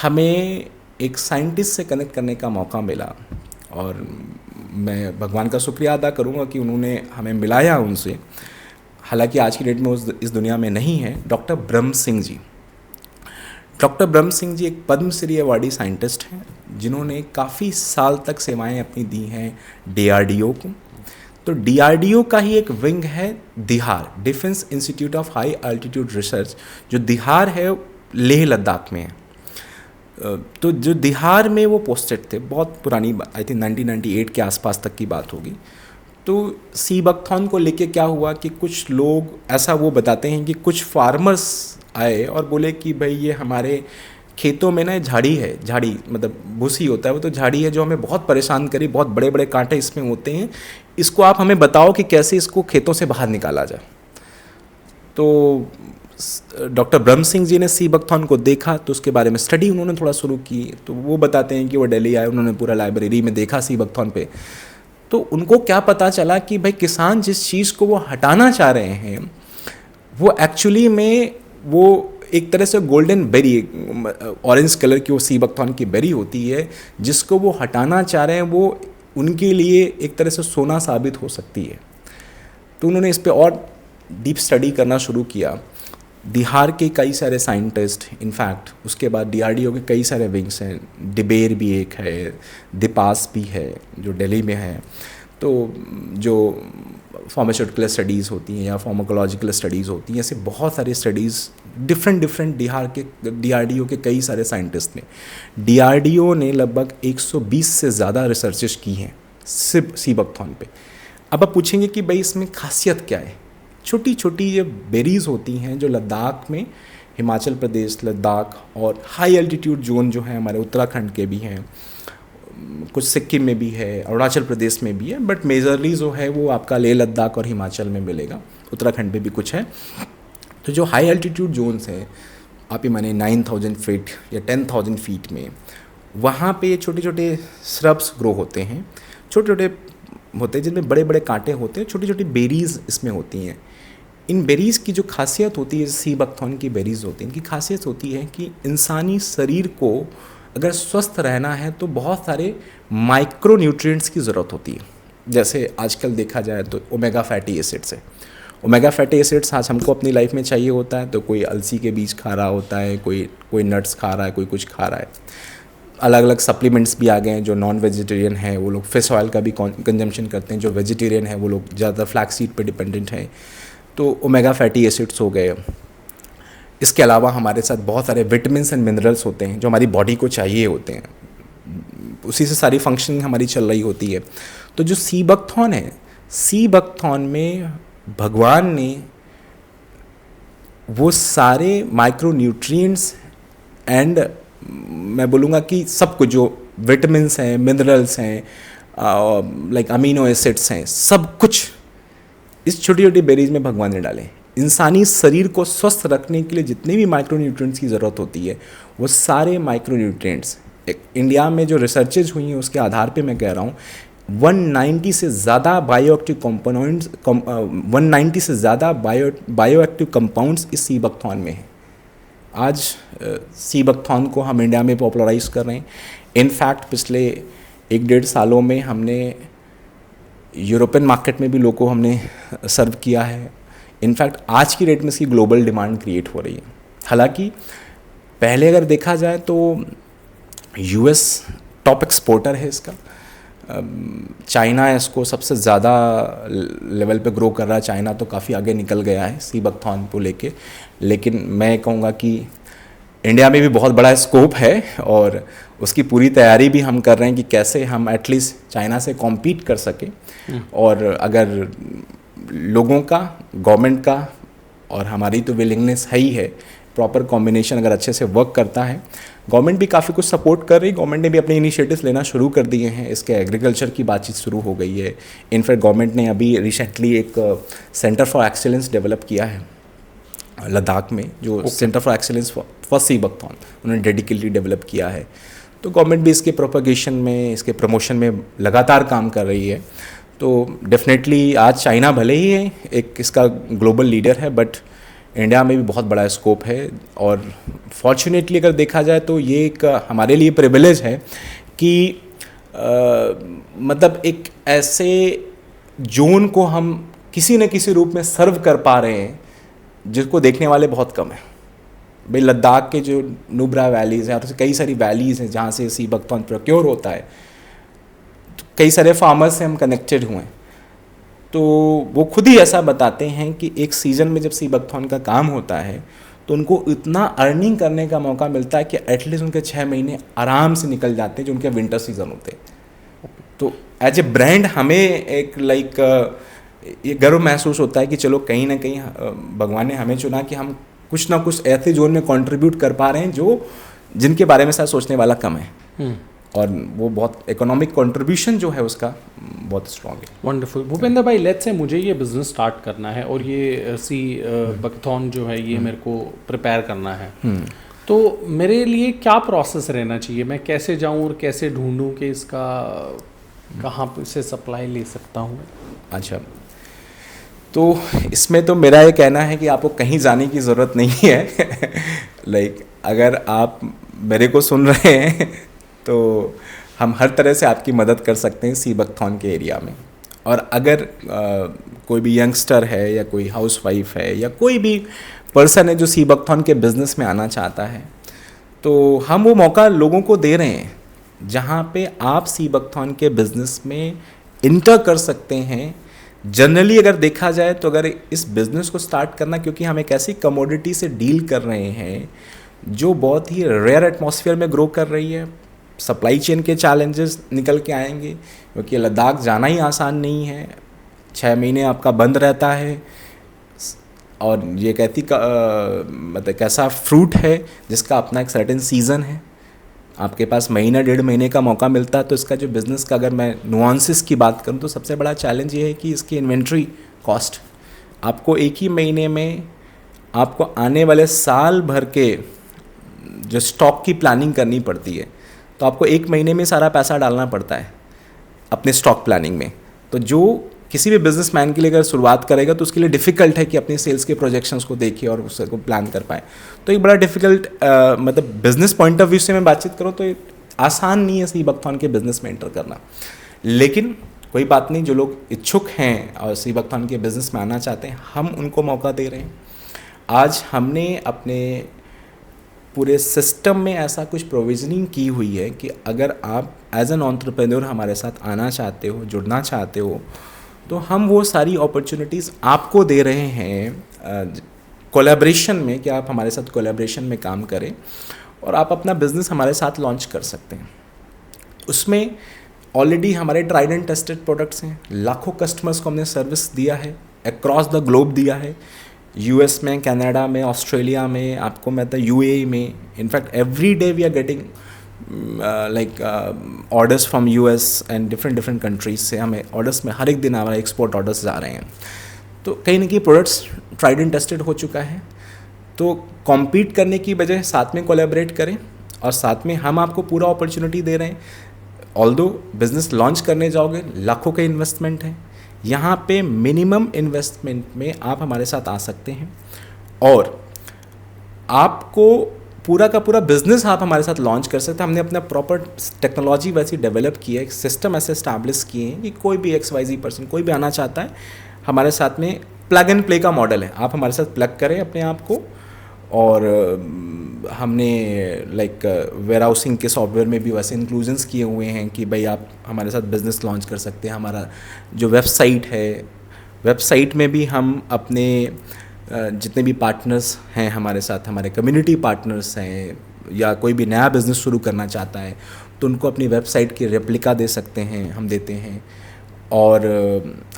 हमें एक साइंटिस्ट से कनेक्ट करने का मौका मिला, और मैं भगवान का शुक्रिया अदा करूंगा कि उन्होंने हमें मिलाया उनसे। हालांकि आज की डेट में इस दुनिया में नहीं है। डॉक्टर ब्रह्म सिंह जी एक पद्मश्री अवार्डी साइंटिस्ट हैं, जिन्होंने काफ़ी साल तक सेवाएं अपनी दी हैं DRDO को। तो DRDO का ही एक विंग है DIHAR, Defence Institute of High Altitude Research, जो दिहार है लेह लद्दाख में है। तो जो दिहार में वो पोस्टेड थे, बहुत पुरानी बात, आई थिंक 1998 के आसपास तक की बात होगी। तो सी बकथॉन को लेके क्या हुआ कि कुछ लोग ऐसा वो बताते हैं कि कुछ फार्मर्स आए और बोले कि भाई ये हमारे खेतों में ना झाड़ी है, झाड़ी मतलब भूसी होता है वो, तो झाड़ी है जो हमें बहुत परेशान करी, बहुत बड़े बड़े कांटे इसमें होते हैं, इसको आप हमें बताओ कि कैसे इसको खेतों से बाहर निकाला जाए। तो डॉक्टर ब्रह्म सिंह जी ने सी बकथॉर्न को देखा, तो उसके बारे में स्टडी उन्होंने थोड़ा शुरू की। तो वो बताते हैं कि वो दिल्ली आए, उन्होंने पूरा लाइब्रेरी में देखा सी बकथॉर्न पे। तो उनको क्या पता चला कि भाई किसान जिस चीज़ को वो हटाना चाह रहे हैं वो एक्चुअली में वो एक तरह से गोल्डन बेरी, ऑरेंज कलर की वो सी बकथॉर्न की बेरी होती है, जिसको वो हटाना चाह रहे हैं, वो उनके लिए एक तरह से सोना साबित हो सकती है। तो उन्होंने इस पर और डीप स्टडी करना शुरू किया। बिहार के कई सारे साइंटिस्ट, इनफैक्ट उसके बाद डीआरडीओ के कई सारे विंग्स हैं, डिबेर भी एक है, दिपास भी है जो दिल्ली में है। तो जो फार्मास्यूटिकल स्टडीज़ होती हैं या फार्माकोलॉजिकल स्टडीज़ होती हैं, ऐसे बहुत सारी स्टडीज़ डिफरेंट डीआरडीओ के कई सारे साइंटिस्ट ने, डीआरडीओ ने लगभग 120 से ज़्यादा रिसर्चेस की हैं सिर्फ सी बकथॉर्न पे। अब आप पूछेंगे कि भाई इसमें खासियत क्या है। छोटी छोटी ये बेरीज़ होती हैं जो लद्दाख में, हिमाचल प्रदेश, लद्दाख और हाई एल्टीट्यूड जोन जो है हमारे उत्तराखंड के भी हैं, कुछ सिक्किम में भी है, अरुणाचल प्रदेश में भी है, बट मेजरली जो है वो आपका लेह लद्दाख और हिमाचल में मिलेगा, उत्तराखंड में भी कुछ है। तो जो हाई एल्टीट्यूड जोन्स हैं, आप ही माने 9000 फीट या 10,000 फीट में, वहाँ पे छोटे छोटे श्रब्स ग्रो होते हैं, छोटे छोटे होते हैं जिनमें बड़े बड़े कांटे होते हैं, छोटी छोटी बेरीज़ इसमें होती हैं। इन बेरीज़ की जो खासियत होती है, सी बकथॉर्न की बेरीज़ होती हैं, इनकी खासियत होती है कि इंसानी शरीर को अगर स्वस्थ रहना है तो बहुत सारे माइक्रो न्यूट्रिएंट्स की ज़रूरत होती है। जैसे आजकल देखा जाए तो ओमेगा फैटी एसिड्स है, ओमेगा फैटी एसिड्स आज हमको अपनी लाइफ में चाहिए होता है। तो कोई अलसी के बीज खा रहा होता है, कोई नट्स खा रहा है, कोई कुछ खा रहा है। अलग अलग सप्लीमेंट्स भी आ गए हैं। जो नॉन वेजिटेरियन है वो लोग फिश ऑयल का भी कंजम्पशन करते हैं, जो वेजिटेरियन है वो लोग ज़्यादा फ्लैक्स सीड पे डिपेंडेंट हैं। तो ओमेगा फैटी एसिड्स हो गए। इसके अलावा हमारे साथ बहुत सारे विटामिन्स एंड मिनरल्स होते हैं जो हमारी बॉडी को चाहिए होते हैं, उसी से सारी फंक्शनिंग हमारी चल रही होती है। तो जो सी बकथॉर्न है, सी बकथॉर्न में भगवान ने वो सारे माइक्रो न्यूट्रिएंट्स एंड मैं बोलूँगा कि सब कुछ जो विटामिन्स हैं, मिनरल्स हैं, लाइक अमीनो एसिड्स हैं, सब कुछ इस छोटी छोटी बेरीज में भगवान ने डाले। इंसानी शरीर को स्वस्थ रखने के लिए जितने भी माइक्रो न्यूट्रिएंट्स की ज़रूरत होती है, वो सारे माइक्रो न्यूट्रिएंट्स इंडिया में जो रिसर्चेज हुई हैं उसके आधार पे मैं कह रहा हूँ 190 से ज़्यादा बायोएक्टिव कंपोनेंट्स 190 से ज़्यादा बायोएक्टिव कंपाउंड्स इस सी बकथॉर्न में हैं। आज सी बकथॉर्न को हम इंडिया में पॉपुलराइज कर रहे हैं। इनफैक्ट पिछले 1-1.5 सालों में हमने यूरोपियन मार्केट में भी लोगों को हमने सर्व किया है। इनफैक्ट आज की डेट में इसकी ग्लोबल डिमांड क्रिएट हो रही है। हालांकि पहले अगर देखा जाए तो यूएस टॉप एक्सपोर्टर है इसका, चाइना इसको सबसे ज़्यादा लेवल पे ग्रो कर रहा है। चाइना तो काफ़ी आगे निकल गया है सी बकथॉर्न को लेके, लेकिन मैं कहूँगा कि इंडिया में भी बहुत बड़ा स्कोप है और उसकी पूरी तैयारी भी हम कर रहे हैं कि कैसे हम एटलीस्ट चाइना से कॉम्पीट कर सकें। और अगर लोगों का, गवर्नमेंट का और हमारी तो विलिंगनेस है ही है, प्रॉपर कॉम्बिनेशन अगर अच्छे से वर्क करता है, गवर्नमेंट भी काफ़ी कुछ सपोर्ट कर रही है। गवर्नमेंट ने भी अपने इनिशिएटिव्स लेना शुरू कर दिए हैं। इसके एग्रीकल्चर की बातचीत शुरू हो गई है। इनफैक्ट गवर्नमेंट ने अभी रिसेंटली एक सेंटर फॉर एक्सीलेंस डेवलप किया है लद्दाख में, जो centre for excellence for sea buckthorn उन्होंने डेडिकेटली डेवलप किया है। तो गवर्नमेंट भी इसके प्रोपगेशन में, इसके प्रमोशन में लगातार काम कर रही है। तो डेफिनेटली आज चाइना भले ही है एक इसका ग्लोबल लीडर है, बट इंडिया में भी बहुत बड़ा स्कोप है। और फॉर्चुनेटली अगर देखा जाए तो ये एक हमारे लिए प्रिविलेज है कि मतलब एक ऐसे जोन को हम किसी न किसी रूप में सर्व कर पा रहे हैं जिसको देखने वाले बहुत कम हैं। भाई लद्दाख के जो नुब्रा वैलीज़ हैं और कई सारी वैलीज़ हैं जहाँ से सी बकथॉर्न प्रोक्योर होता है, तो कई सारे फार्मर्स से हम कनेक्टेड हुए हैं। तो वो खुद ही ऐसा बताते हैं कि एक सीज़न में जब सी बकथॉर्न का काम होता है तो उनको इतना अर्निंग करने का मौका मिलता है कि एटलीस्ट उनके 6 महीने आराम से निकल जाते हैं जो उनके विंटर सीज़न होते हैं। तो एज ए ब्रांड हमें एक ये गर्व महसूस होता है कि चलो कहीं ना कहीं भगवान ने हमें चुना कि हम कुछ ना कुछ ऐसे जोन में कंट्रीब्यूट कर पा रहे हैं जो जिनके बारे में शायद सोचने वाला कम है, और वो बहुत इकोनॉमिक कंट्रीब्यूशन जो है उसका बहुत स्ट्रांग है। वंडरफुल। भूपेंद्र भाई, लेट्स से मुझे ये बिजनेस स्टार्ट करना है और ये बकथॉन जो है ये मेरे को प्रिपेयर करना है, तो मेरे लिए क्या प्रोसेस रहना चाहिए? मैं कैसे जाऊं और कैसे ढूंढूं कि इसका कहाँ से सप्लाई ले सकता हूँ? अच्छा, तो इसमें तो मेरा ये कहना है कि आपको कहीं जाने की ज़रूरत नहीं है। लाइक अगर आप मेरे को सुन रहे हैं तो हम हर तरह से आपकी मदद कर सकते हैं सी बकथॉन के एरिया में। और अगर कोई भी यंगस्टर है या कोई हाउसवाइफ है या कोई भी पर्सन है जो सी बकथॉन के बिज़नेस में आना चाहता है, तो हम वो मौका लोगों को दे रहे हैं जहाँ पे आप सी बकथॉन के बिज़नेस में इंटर कर सकते हैं। जनरली अगर देखा जाए तो अगर इस बिज़नेस को स्टार्ट करना, क्योंकि हम एक ऐसी कमोडिटी से डील कर रहे हैं जो बहुत ही रेयर एटमॉस्फेयर में ग्रो कर रही है, सप्लाई चेन के चैलेंजेस निकल के आएंगे, क्योंकि लद्दाख जाना ही आसान नहीं है, 6 महीने आपका बंद रहता है, और ये कहती मतलब कैसा फ्रूट है जिसका अपना एक सर्टेन सीज़न है, आपके पास महीना 1.5 महीने का मौका मिलता है। तो इसका जो बिज़नेस का अगर मैं नुआंसेस की बात करूं तो सबसे बड़ा चैलेंज ये है कि इसकी इन्वेंट्री कॉस्ट, आपको एक ही महीने में आपको आने वाले साल भर के जो स्टॉक की प्लानिंग करनी पड़ती है, तो आपको 1 महीने में सारा पैसा डालना पड़ता है अपने स्टॉक प्लानिंग में। तो जो किसी भी बिजनेसमैन के लिए अगर शुरुआत करेगा तो उसके लिए डिफ़िकल्ट है कि अपने सेल्स के प्रोजेक्शंस को देखे और उसको प्लान कर पाए। तो एक बड़ा डिफ़िकल्ट मतलब बिजनेस पॉइंट ऑफ व्यू से मैं बातचीत करूँ तो आसान नहीं है सी बकथॉन के बिज़नेस में एंटर करना। लेकिन कोई बात नहीं, जो लोग इच्छुक हैं और सी बकथॉन के बिज़नेस में आना चाहते हैं, हम उनको मौका दे रहे हैं। आज हमने अपने पूरे सिस्टम में ऐसा कुछ प्रोविजनिंग की हुई है कि अगर आप एज एन एंटरप्रेन्योर हमारे साथ आना चाहते हो, जुड़ना चाहते हो, तो हम वो सारी अपॉर्चुनिटीज़ आपको दे रहे हैं कोलैबोरेशन में, कि आप हमारे साथ कोलैबोरेशन में काम करें और आप अपना बिज़नेस हमारे साथ लॉन्च कर सकते हैं। उसमें ऑलरेडी हमारे ट्राइड एंड टेस्टेड प्रोडक्ट्स हैं, लाखों कस्टमर्स को हमने सर्विस दिया है, अक्रॉस द ग्लोब दिया है, यूएस में, कनाडा में, ऑस्ट्रेलिया में, आपको मैं यूएई में। In fact every day we are getting orders from US and different countries से हमें ऑर्डर्स में हर एक दिन हमारे एक्सपोर्ट ऑर्डर्स जा रहे हैं। तो कहीं ना कहीं प्रोडक्ट्स ट्राइड एंड टेस्टेड हो चुका है। तो कॉम्पीट करने की बजाय साथ में कोलैबोरेट करें, और साथ में हम आपको पूरा अपॉर्चुनिटी दे रहे हैं। ऑल्दो बिजनेस लॉन्च करने जाओगे, लाखों का इन्वेस्टमेंट है, यहाँ पे मिनिमम इन्वेस्टमेंट में आप हमारे साथ आ सकते हैं और आपको पूरा का पूरा बिजनेस आप हमारे साथ लॉन्च कर सकते हैं। हमने अपना प्रॉपर टेक्नोलॉजी वैसी डेवलप की है, एक सिस्टम ऐसे इस्टेब्लिश किए हैं कि कोई भी XYZ पर्सन कोई भी आना चाहता है हमारे साथ में, प्लग एंड प्ले का मॉडल है। आप हमारे साथ प्लग करें अपने आप को, और हमने लाइक वेयर हाउसिंग के सॉफ्टवेयर में भी वैसे इंक्लूजन्स किए हुए हैं कि भाई आप हमारे साथ बिज़नेस लॉन्च कर सकते हैं। हमारा जो वेबसाइट है, वेबसाइट में भी हम अपने जितने भी पार्टनर्स हैं हमारे साथ, हमारे कम्युनिटी पार्टनर्स हैं, या कोई भी नया बिज़नेस शुरू करना चाहता है तो उनको अपनी वेबसाइट की रेप्लिका दे सकते हैं, हम देते हैं। और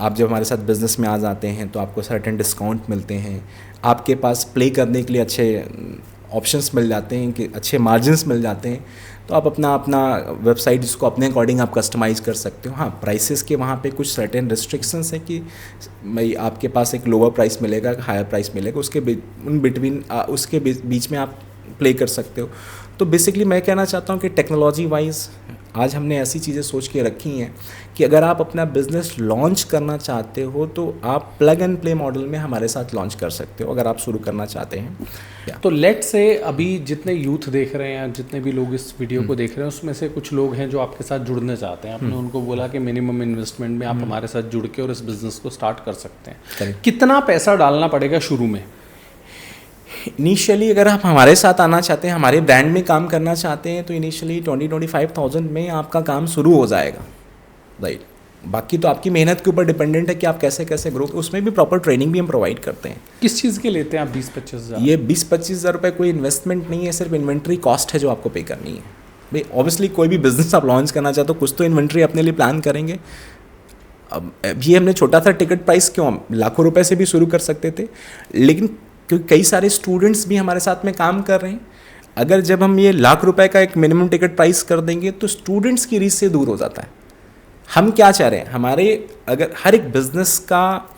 आप जब हमारे साथ बिज़नेस में आ जाते हैं तो आपको सर्टेन डिस्काउंट मिलते हैं, आपके पास प्ले करने के लिए अच्छे ऑप्शंस मिल जाते हैं, कि अच्छे मार्जिन्स मिल जाते हैं। तो आप अपना वेबसाइट जिसको अपने अकॉर्डिंग आप कस्टमाइज़ कर सकते हो। हाँ, प्राइसेस के वहाँ पे कुछ सर्टेन रिस्ट्रिक्शंस हैं कि भाई आपके पास एक लोअर प्राइस मिलेगा, हायर प्राइस मिलेगा, उसके उन बिटवीन उसके बीच में आप प्ले कर सकते हो। तो बेसिकली मैं कहना चाहता हूँ कि टेक्नोलॉजी वाइज आज हमने ऐसी चीज़ें सोच के रखी हैं कि अगर आप अपना बिज़नेस लॉन्च करना चाहते हो तो आप प्लग एंड प्ले मॉडल में हमारे साथ लॉन्च कर सकते हो, अगर आप शुरू करना चाहते हैं। तो लेट से अभी जितने यूथ देख रहे हैं, जितने भी लोग इस वीडियो को देख रहे हैं, उसमें से कुछ लोग हैं जो आपके साथ जुड़ने चाहते हैं। आपने उनको बोला कि मिनिमम इन्वेस्टमेंट में आप हमारे साथ जुड़ के और इस बिज़नेस को स्टार्ट कर सकते हैं। कितना पैसा डालना पड़ेगा शुरू में? इनिशियली अगर आप हमारे साथ आना चाहते हैं, हमारे ब्रांड में काम करना चाहते हैं, तो इनिशियली 20-25,000 में आपका काम शुरू हो जाएगा, राइट। बाकी तो आपकी मेहनत के ऊपर डिपेंडेंट है कि आप कैसे कैसे ग्रो, उसमें भी प्रॉपर ट्रेनिंग भी हम प्रोवाइड करते हैं। किस चीज़ के लेते हैं आप 20-25 हज़ार? ये 20-25 हज़ार रुपये कोई इन्वेस्टमेंट नहीं है, सिर्फ इन्वेंट्री कॉस्ट है जो आपको पे करनी है। भाई ऑब्वियसली कोई भी बिजनेस आप लॉन्च करना चाहते हो, कुछ तो इन्वेंट्री अपने लिए प्लान करेंगे। अब ये हमने छोटा सा टिकट प्राइस क्यों, हम लाखों रुपए से भी शुरू कर सकते थे, लेकिन क्योंकि कई सारे स्टूडेंट्स भी हमारे साथ में काम कर रहे हैं। अगर जब हम ये लाख रुपए का एक मिनिमम टिकट प्राइस कर देंगे तो स्टूडेंट्स की रीच से दूर हो जाता है। हम क्या चाह रहे हैं, हमारे अगर हर एक बिजनेस का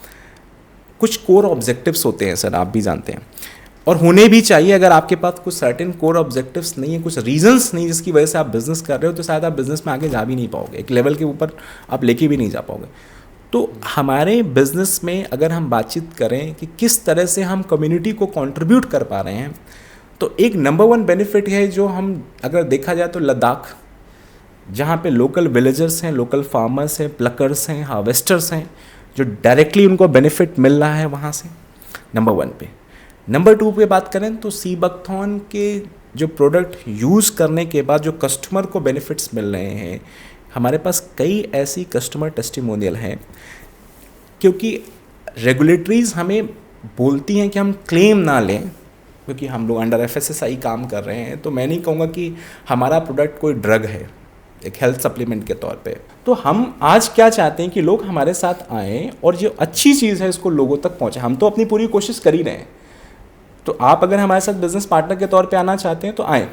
कुछ कोर ऑब्जेक्टिव्स होते हैं सर, आप भी जानते हैं, और होने भी चाहिए। अगर आपके पास कुछ सर्टेन कोर ऑब्जेक्टिव्स नहीं है, कुछ रीजंस नहीं जिसकी वजह से आप बिजनेस कर रहे हो, तो शायद आप बिजनेस में आगे जा भी नहीं पाओगे, एक लेवल के ऊपर आप लेके भी नहीं जा पाओगे। तो हमारे बिजनेस में अगर हम बातचीत करें कि किस तरह से हम कम्युनिटी को कंट्रीब्यूट कर पा रहे हैं, तो एक नंबर वन बेनिफिट है जो हम अगर देखा जाए तो लद्दाख, जहाँ पे लोकल विलेजर्स हैं, लोकल फार्मर्स हैं, प्लकर्स हैं, हार्वेस्टर्स हैं, जो डायरेक्टली उनको बेनिफिट मिल रहा है वहाँ से, नंबर वन पे। नंबर टू पे बात करें तो सी बकथॉर्न के जो प्रोडक्ट यूज़ करने के बाद जो कस्टमर को बेनिफिट्स मिल रहे हैं, हमारे पास कई ऐसी कस्टमर टेस्टिमोनियल हैं, क्योंकि रेगुलेटरीज हमें बोलती हैं कि हम क्लेम ना लें, क्योंकि हम लोग अंडर FSSAI काम कर रहे हैं, तो मैं नहीं कहूँगा कि हमारा प्रोडक्ट कोई ड्रग है एक हेल्थ सप्लीमेंट के तौर पे। तो हम आज क्या चाहते हैं कि लोग हमारे साथ आएँ और जो अच्छी चीज़ है इसको लोगों तक पहुँचे। हम तो अपनी पूरी कोशिश कर ही रहे हैं, तो आप अगर हमारे साथ बिजनेस पार्टनर के तौर पे आना चाहते हैं तो आएँ।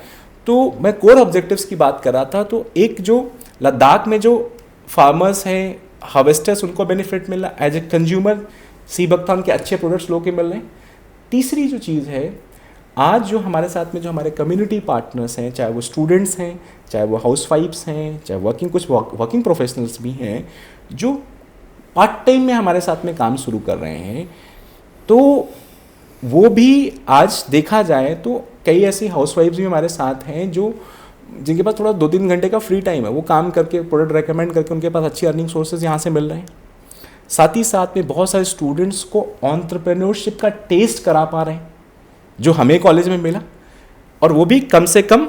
तो मैं कोर ऑब्जेक्टिव्स की बात कर रहा था, तो एक जो लद्दाख में जो फार्मर्स हैं, हार्वेस्टर्स, उनको बेनिफिट मिल रहा है, as a consumer sea buckthorn के अच्छे प्रोडक्ट्स लोग के मिल रहे हैं। तीसरी जो चीज़ है, आज जो हमारे साथ में जो हमारे कम्युनिटी पार्टनर्स हैं, चाहे वो स्टूडेंट्स हैं, चाहे वो हाउसवाइफ्स हैं, चाहे कुछ वर्किंग प्रोफेशनल्स भी हैं, जो पार्ट टाइम में हमारे साथ में काम शुरू कर रहे हैं, तो वो भी आज देखा जाए तो कई ऐसी हाउसवाइफ्स भी हमारे साथ हैं जो जिनके पास थोड़ा 2-3 घंटे का फ्री टाइम है, वो काम करके प्रोडक्ट रेकमेंड करके उनके पास अच्छी अर्निंग सोर्सेज यहाँ से मिल रहे हैं। साथ ही साथ में बहुत सारे स्टूडेंट्स को एंटरप्रेन्योरशिप का टेस्ट करा पा रहे हैं, जो हमें कॉलेज में मिला, और वो भी कम से कम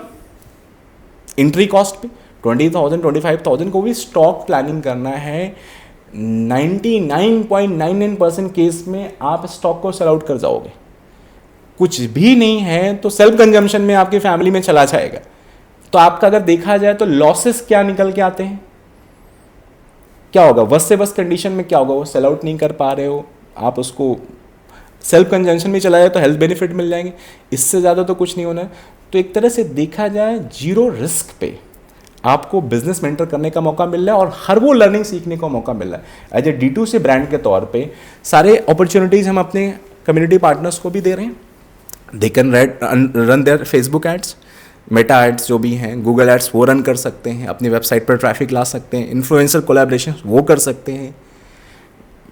एंट्री कॉस्ट पे 20,000-25,000 को भी स्टॉक प्लानिंग करना है। 99.99% केस में आप स्टॉक को सेल आउट कर जाओगे। कुछ भी नहीं है तो सेल्फ कंजम्पशन में आपकी फैमिली में चला जाएगा। तो आपका अगर देखा जाए तो लॉसेस क्या निकल के आते हैं, क्या होगा, वर्स्ट से वर्स्ट कंडीशन में क्या होगा, वो सेल आउट नहीं कर पा रहे हो, आप उसको सेल्फ कंजम्पशन में चला जाए तो हेल्थ बेनिफिट मिल जाएंगे, इससे ज़्यादा तो कुछ नहीं होना है। तो एक तरह से देखा जाए जीरो रिस्क पे आपको बिजनेस मेंटर करने का मौका मिल रहा है और हर वो लर्निंग सीखने का मौका मिल रहा है। एज ए D2C ब्रांड के तौर पे सारे अपॉर्चुनिटीज़ हम अपने कम्युनिटी पार्टनर्स को भी दे रहे हैं। They can run their Facebook ads, Meta ads जो भी हैं, गूगल एड्स वो रन कर सकते हैं, अपनी वेबसाइट पर ट्रैफिक ला सकते हैं, इन्फ्लुएंसर कोलैबोरेशन वो कर सकते हैं।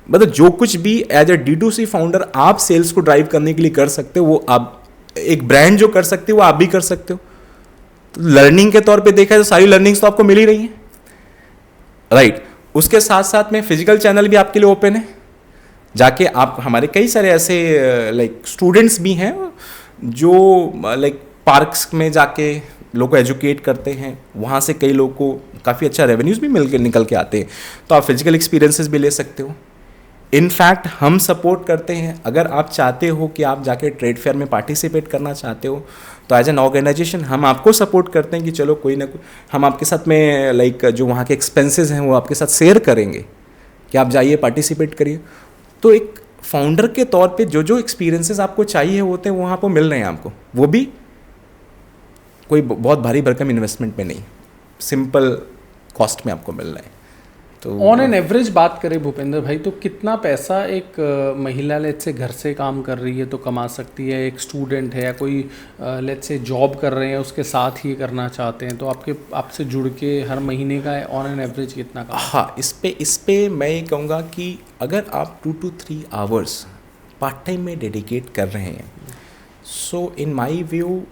मतलब जो कुछ भी एज ए D2C फाउंडर आप सेल्स को ड्राइव करने के लिए कर सकते हो, वो आप एक ब्रांड जो कर सकते हो वो आप भी कर सकते हो। तो लर्निंग के तौर पे देखा है तो सारी लर्निंग्स तो आपको मिल ही रही हैं, राइट। उसके साथ साथ में फिजिकल चैनल भी आपके लिए ओपन है, जाके आप, हमारे कई सारे ऐसे लाइक स्टूडेंट्स भी हैं जो लाइक पार्क्स में जाके लोग को एजुकेट करते हैं, वहाँ से कई लोगों को काफ़ी अच्छा रेवेन्यूज़ भी निकल के आते हैं। तो आप फिजिकल एक्सपीरियंसेस भी ले सकते हो। इनफैक्ट हम सपोर्ट करते हैं, अगर आप चाहते हो कि आप जाके ट्रेड फेयर में पार्टिसिपेट करना चाहते हो तो एज एन ऑर्गेनाइजेशन हम आपको सपोर्ट करते हैं कि चलो कोई ना कोई, हम आपके साथ में लाइक जो वहाँ के एक्सपेंसेस हैं वो आपके साथ शेयर करेंगे कि आप जाइए पार्टिसिपेट करिए। तो एक फाउंडर के तौर पे जो जो एक्सपीरियंसेस आपको चाहिए होते हैं वो वहाँ पर मिल रहे हैं आपको, वो भी कोई बहुत भारी भरकम इन्वेस्टमेंट में नहीं, सिंपल कॉस्ट में आपको मिल रहा है। तो ऑन एन एवरेज बात करें भूपेंद्र भाई, तो कितना पैसा एक महिला लेट्स से घर से काम कर रही है तो कमा सकती है, एक स्टूडेंट है या कोई लेट्स से जॉब कर रहे हैं उसके साथ ही करना चाहते हैं, तो आपसे जुड़ के हर महीने का ऑन एन एवरेज कितना कमा? हाँ, इस पे मैं ये कहूँगा कि अगर आप 2 to 3 आवर्स पार्ट टाइम में डेडिकेट कर रहे हैं, सो इन माई व्यू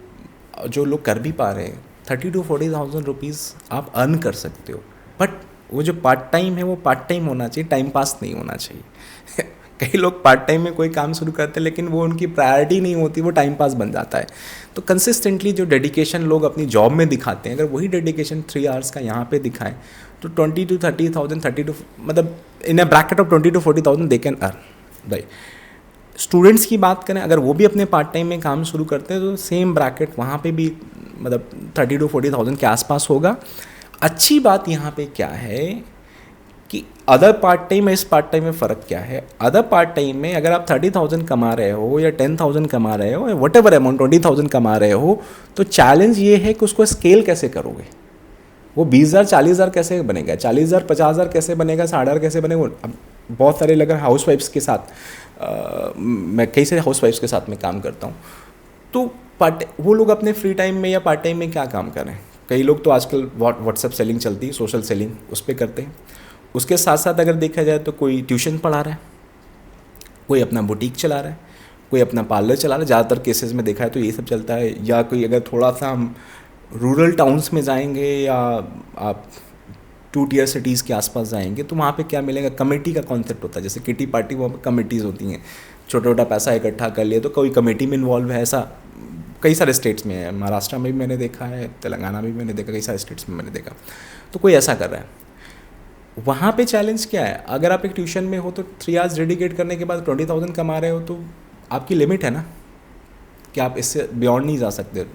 जो लोग कर भी पा रहे हैं 30,000 to 40,000 रुपीज़ आप अर्न कर सकते हो। बट वो जो पार्ट टाइम है वो पार्ट टाइम होना चाहिए, टाइम पास नहीं होना चाहिए। कई लोग पार्ट टाइम में कोई काम शुरू करते हैं लेकिन वो उनकी प्रायोरिटी नहीं होती, वो टाइम पास बन जाता है। तो कंसिस्टेंटली जो डेडिकेशन लोग अपनी जॉब में दिखाते हैं, अगर वही डेडिकेशन 3 आवर्स का यहाँ पे दिखाएं तो 20 to 30,000 मतलब in a bracket of 20 to 40,000 they can earn, right. Students की बात करें, अगर वो भी अपने पार्ट टाइम में काम शुरू करते हैं तो सेम ब्रैकेट वहाँ पे भी मतलब 30 to 40,000 के आसपास होगा। अच्छी बात यहाँ पे क्या है कि अदर पार्ट टाइम और इस पार्ट टाइम में फ़र्क क्या है। अदर पार्ट टाइम में अगर आप 30,000 कमा रहे हो या 10,000 कमा रहे हो या वट एवर अमाउंट 20,000 कमा रहे हो, तो चैलेंज ये है कि उसको स्केल कैसे करोगे। वो 20,000 40,000 कैसे बनेगा, 40,000 50,000 कैसे बनेगा, 60,000 कैसे बनेगा। अब बहुत सारे लगा हाउस वाइफ्स के साथ मैं कई सारे हाउस वाइफ्स के साथ में काम करता हूँ, तो वो लोग अपने फ्री टाइम में या पार्ट टाइम में क्या काम कर रहे हैं। कई लोग तो आजकल व्हाट्सएप सेलिंग चलती है, सोशल सेलिंग उस पर करते हैं। उसके साथ साथ अगर देखा जाए तो कोई ट्यूशन पढ़ा रहा है, कोई अपना बुटीक चला रहा है, कोई अपना पार्लर चला रहा है। ज़्यादातर केसेस में देखा है तो ये सब चलता है। या कोई अगर थोड़ा सा हम रूरल टाउन्स में जाएंगे या आप 2 टियर सिटीज़ के आसपास जाएंगे तो वहाँ पे क्या मिलेगा, कमेटी का कॉन्सेप्ट होता है। जैसे किटी पार्टी वहाँ पे कमेटीज़ होती हैं, छोटा छोटा पैसा इकट्ठा कर लिया तो कोई कमेटी में इन्वॉल्व है। ऐसा कई सारे स्टेट्स में है, महाराष्ट्र में भी मैंने देखा है, तेलंगाना में भी मैंने देखा, कई सारे स्टेट्स में मैंने देखा। तो कोई ऐसा कर रहा है। वहाँ पे चैलेंज क्या है, अगर आप एक ट्यूशन में हो तो 3 आवर्स डेडिकेट करने के बाद 20,000 कमा रहे हो तो आपकी लिमिट है ना कि आप इससे बियॉन्ड नहीं जा सकते।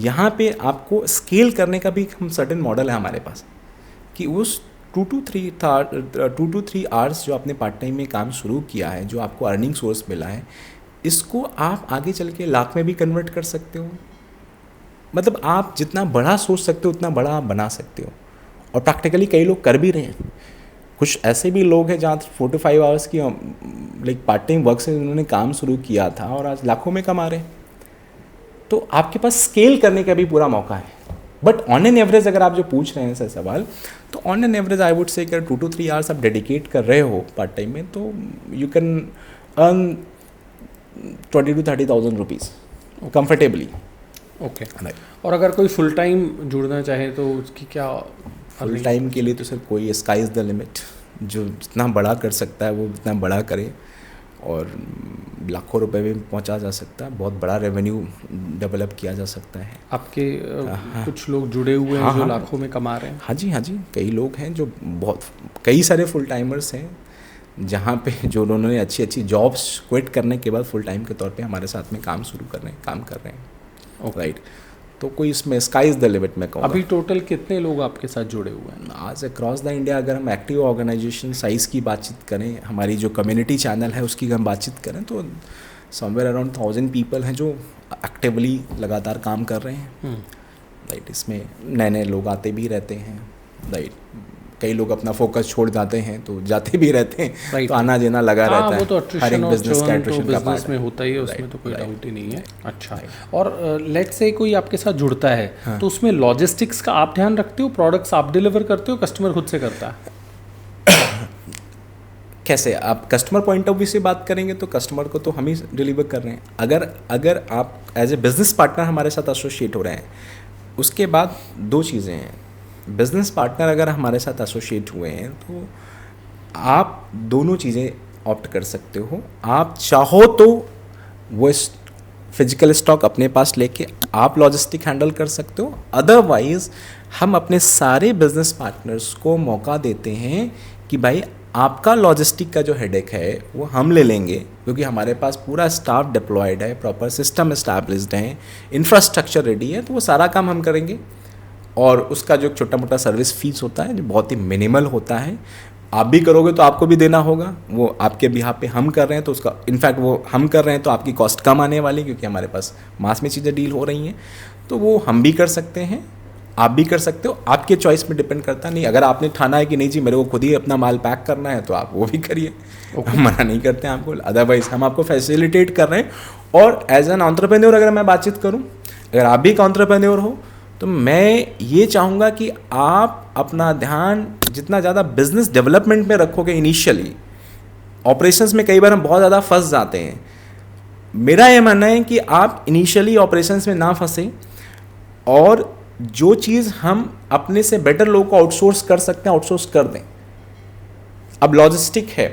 यहाँ पे आपको स्केल करने का भी हम सर्टेन मॉडल है हमारे पास कि उस 2 to 3 आवर्स जो आपने पार्ट टाइम में काम शुरू किया है, जो आपको अर्निंग सोर्स मिला है, इसको आप आगे चल के लाख में भी कन्वर्ट कर सकते हो। मतलब आप जितना बड़ा सोच सकते हो उतना बड़ा आप बना सकते हो। और प्रैक्टिकली कई लोग कर भी रहे हैं। कुछ ऐसे भी लोग हैं जहाँ 4 to 5 आवर्स की लाइक पार्ट टाइम वर्क से उन्होंने काम शुरू किया था और आज लाखों में कमा रहे हैं। तो आपके पास स्केल करने का भी पूरा मौका है। बट ऑन एन एवरेज अगर आप जो पूछ रहे हैं सर सवाल, तो on an average I would say अगर 2 to 3 आवर्स आप डेडिकेट कर रहे हो पार्ट टाइम में तो you can earn 20,000 to 30,000 rupees comfortably. Okay. और अगर कोई फुल टाइम जुड़ना चाहे तो उसकी क्या? फुल टाइम के लिए तो सर कोई स्काई इज़ द लिमिट। जो जितना बड़ा कर सकता है वो जितना बड़ा करे और लाखों रुपए में पहुंचा जा सकता है, बहुत बड़ा रेवेन्यू डेवलप किया जा सकता है। आपके कुछ लोग जुड़े हुए हैं जो लाखों में कमा रहे हैं? हाँ जी, कई लोग हैं जो बहुत, कई सारे फुल टाइमर्स हैं जहाँ पे जो उन्होंने अच्छी जॉब्स क्विट करने के बाद फुल टाइम के तौर पे हमारे साथ में काम कर रहे हैं। राइट। तो कोई इसमें स्काई इज़ द लिमिट में कहूँगा। अभी टोटल कितने लोग आपके साथ जुड़े हुए हैं? आज अक्रॉस द इंडिया अगर हम एक्टिव ऑर्गेनाइजेशन साइज़ की बातचीत करें, हमारी जो कम्युनिटी चैनल है उसकी हम बातचीत करें तो समवेयर अराउंड 1,000 पीपल हैं जो एक्टिवली लगातार काम कर रहे हैं। राइट। इसमें नए लोग आते भी रहते हैं। राइट। कई लोग अपना फोकस छोड़ जाते हैं तो जाते भी रहते हैं। तो आना जाना लगा रहता है। वो तो हर एक बिजनेस का एट्रिशन का बिजनेस में होता ही है, उसमें तो कोई डाउट ही नहीं है। अच्छा। और लेट्स से कोई आपके साथ जुड़ता है तो उसमें लॉजिस्टिक्स का आप ध्यान रखते हो, प्रोडक्ट्स आप डिलीवर करते हो, कस्टमर खुद से करता है? कैसे आप कस्टमर पॉइंट ऑफ व्यू से बात करेंगे तो कस्टमर को तो हम ही डिलीवर कर रहे हैं। अगर आप एज ए बिजनेस पार्टनर हमारे साथ एसोसिएट हो रहे हैं, उसके बाद 2 चीज़ें हैं। बिजनेस पार्टनर अगर हमारे साथ एसोसिएट हुए हैं तो आप दोनों चीज़ें ऑप्ट कर सकते हो। आप चाहो तो वो फिजिकल स्टॉक अपने पास लेके आप लॉजिस्टिक हैंडल कर सकते हो। अदरवाइज़ हम अपने सारे बिजनेस पार्टनर्स को मौका देते हैं कि भाई आपका लॉजिस्टिक का जो हेडेक है वो हम ले लेंगे, क्योंकि हमारे पास पूरा स्टाफ डिप्लॉयड है, प्रॉपर सिस्टम इस्टेब्लिश्ड है, इंफ्रास्ट्रक्चर रेडी है, तो वो सारा काम हम करेंगे। और उसका जो छोटा मोटा सर्विस फीस होता है जो बहुत ही मिनिमल होता है, आप भी करोगे तो आपको भी देना होगा। वो आपके बिहाफ पे हम कर रहे हैं तो उसका इनफैक्ट वो हम कर रहे हैं तो आपकी कॉस्ट कम आने वाली, क्योंकि हमारे पास मास में चीज़ें डील हो रही हैं। तो वो हम भी कर सकते हैं, आप भी कर सकते हो, आपके चॉइस में डिपेंड करता नहीं। अगर आपने ठाना है कि नहीं जी मेरे को खुद ही अपना माल पैक करना है तो आप वो भी करिए। हम मना नहीं करते हैं आपको। अदरवाइज हम आपको फैसिलिटेट कर रहे हैं। और एज एन एंटरप्रेन्योर अगर मैं बातचीत करूँ, अगर आप भी एक एंटरप्रेन्योर हो तो मैं ये चाहूँगा कि आप अपना ध्यान जितना ज़्यादा बिजनेस डेवलपमेंट में रखोगे इनिशियली। ऑपरेशंस में कई बार हम बहुत ज़्यादा फंस जाते हैं। मेरा ये मानना है कि आप इनिशियली ऑपरेशंस में ना फंसे और जो चीज़ हम अपने से बेटर लोगों को आउटसोर्स कर सकते हैं आउटसोर्स कर दें। अब लॉजिस्टिक है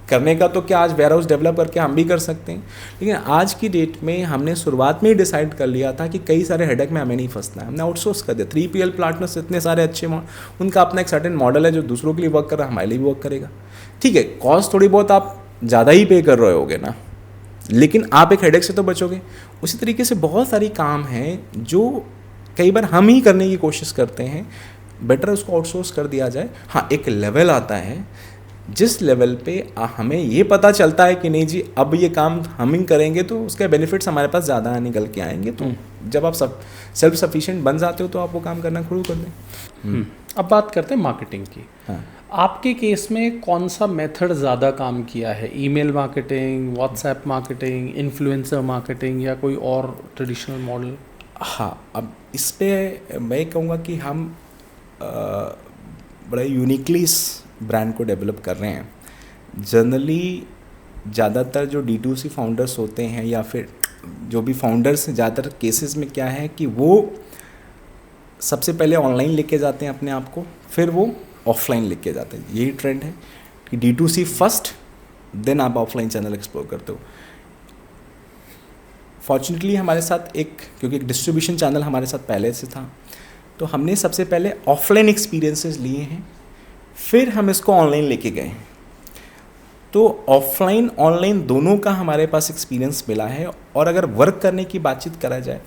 करने का तो क्या आज वेयर हाउस डेवलप करके हम भी कर सकते हैं, लेकिन आज की डेट में हमने शुरुआत में ही डिसाइड कर लिया था कि कई सारे हेडेक में हमें नहीं फंसना है। हमने आउटसोर्स कर दिया। 3PL पार्टनर्स इतने सारे अच्छे, उनका अपना एक सर्टेन मॉडल है जो दूसरों के लिए वर्क कर रहा है, हमारे लिए भी वर्क करेगा। ठीक है, कॉस्ट थोड़ी बहुत आप ज़्यादा ही पे कर रहे होगे ना, लेकिन आप एक हेडेक से तो बचोगे। उसी तरीके से बहुत सारी काम हैं जो कई बार हम ही करने की कोशिश करते हैं बेटर उसको आउटसोर्स कर दिया जाए। हाँ, एक लेवल आता है जिस लेवल पे हमें ये पता चलता है कि नहीं जी अब ये काम हम ही करेंगे तो उसके बेनिफिट्स हमारे पास ज़्यादा निकल के आएंगे, तो जब आप सेल्फ सफिशिएंट बन जाते हो तो आप वो काम करना शुरू कर दें। अब बात करते हैं मार्केटिंग की। हाँ, आपके केस में कौन सा मेथड ज़्यादा काम किया है? Email marketing, WhatsApp marketing, influencer marketing या कोई और ट्रेडिशनल मॉडल? हाँ, अब इस पे मैं कहूँगा कि हम बड़ा यूनिकली इस ब्रांड को डेवलप कर रहे हैं। जनरली ज़्यादातर जो D2C फाउंडर्स होते हैं या फिर जो भी फाउंडर्स हैं, ज़्यादातर केसेस में क्या है कि वो सबसे पहले ऑनलाइन लेके जाते हैं अपने आप को, फिर वो ऑफलाइन लेके जाते हैं। यही ट्रेंड है कि D2C फर्स्ट, देन आप ऑफलाइन चैनल एक्सप्लोर करते हो। फॉर्चुनेटली हमारे साथ क्योंकि एक डिस्ट्रीब्यूशन चैनल हमारे साथ पहले से था, तो हमने सबसे पहले ऑफलाइन एक्सपीरियंसेस लिए हैं, फिर हम इसको ऑनलाइन लेके गए। तो ऑफलाइन ऑनलाइन दोनों का हमारे पास एक्सपीरियंस मिला है। और अगर वर्क करने की बातचीत करा जाए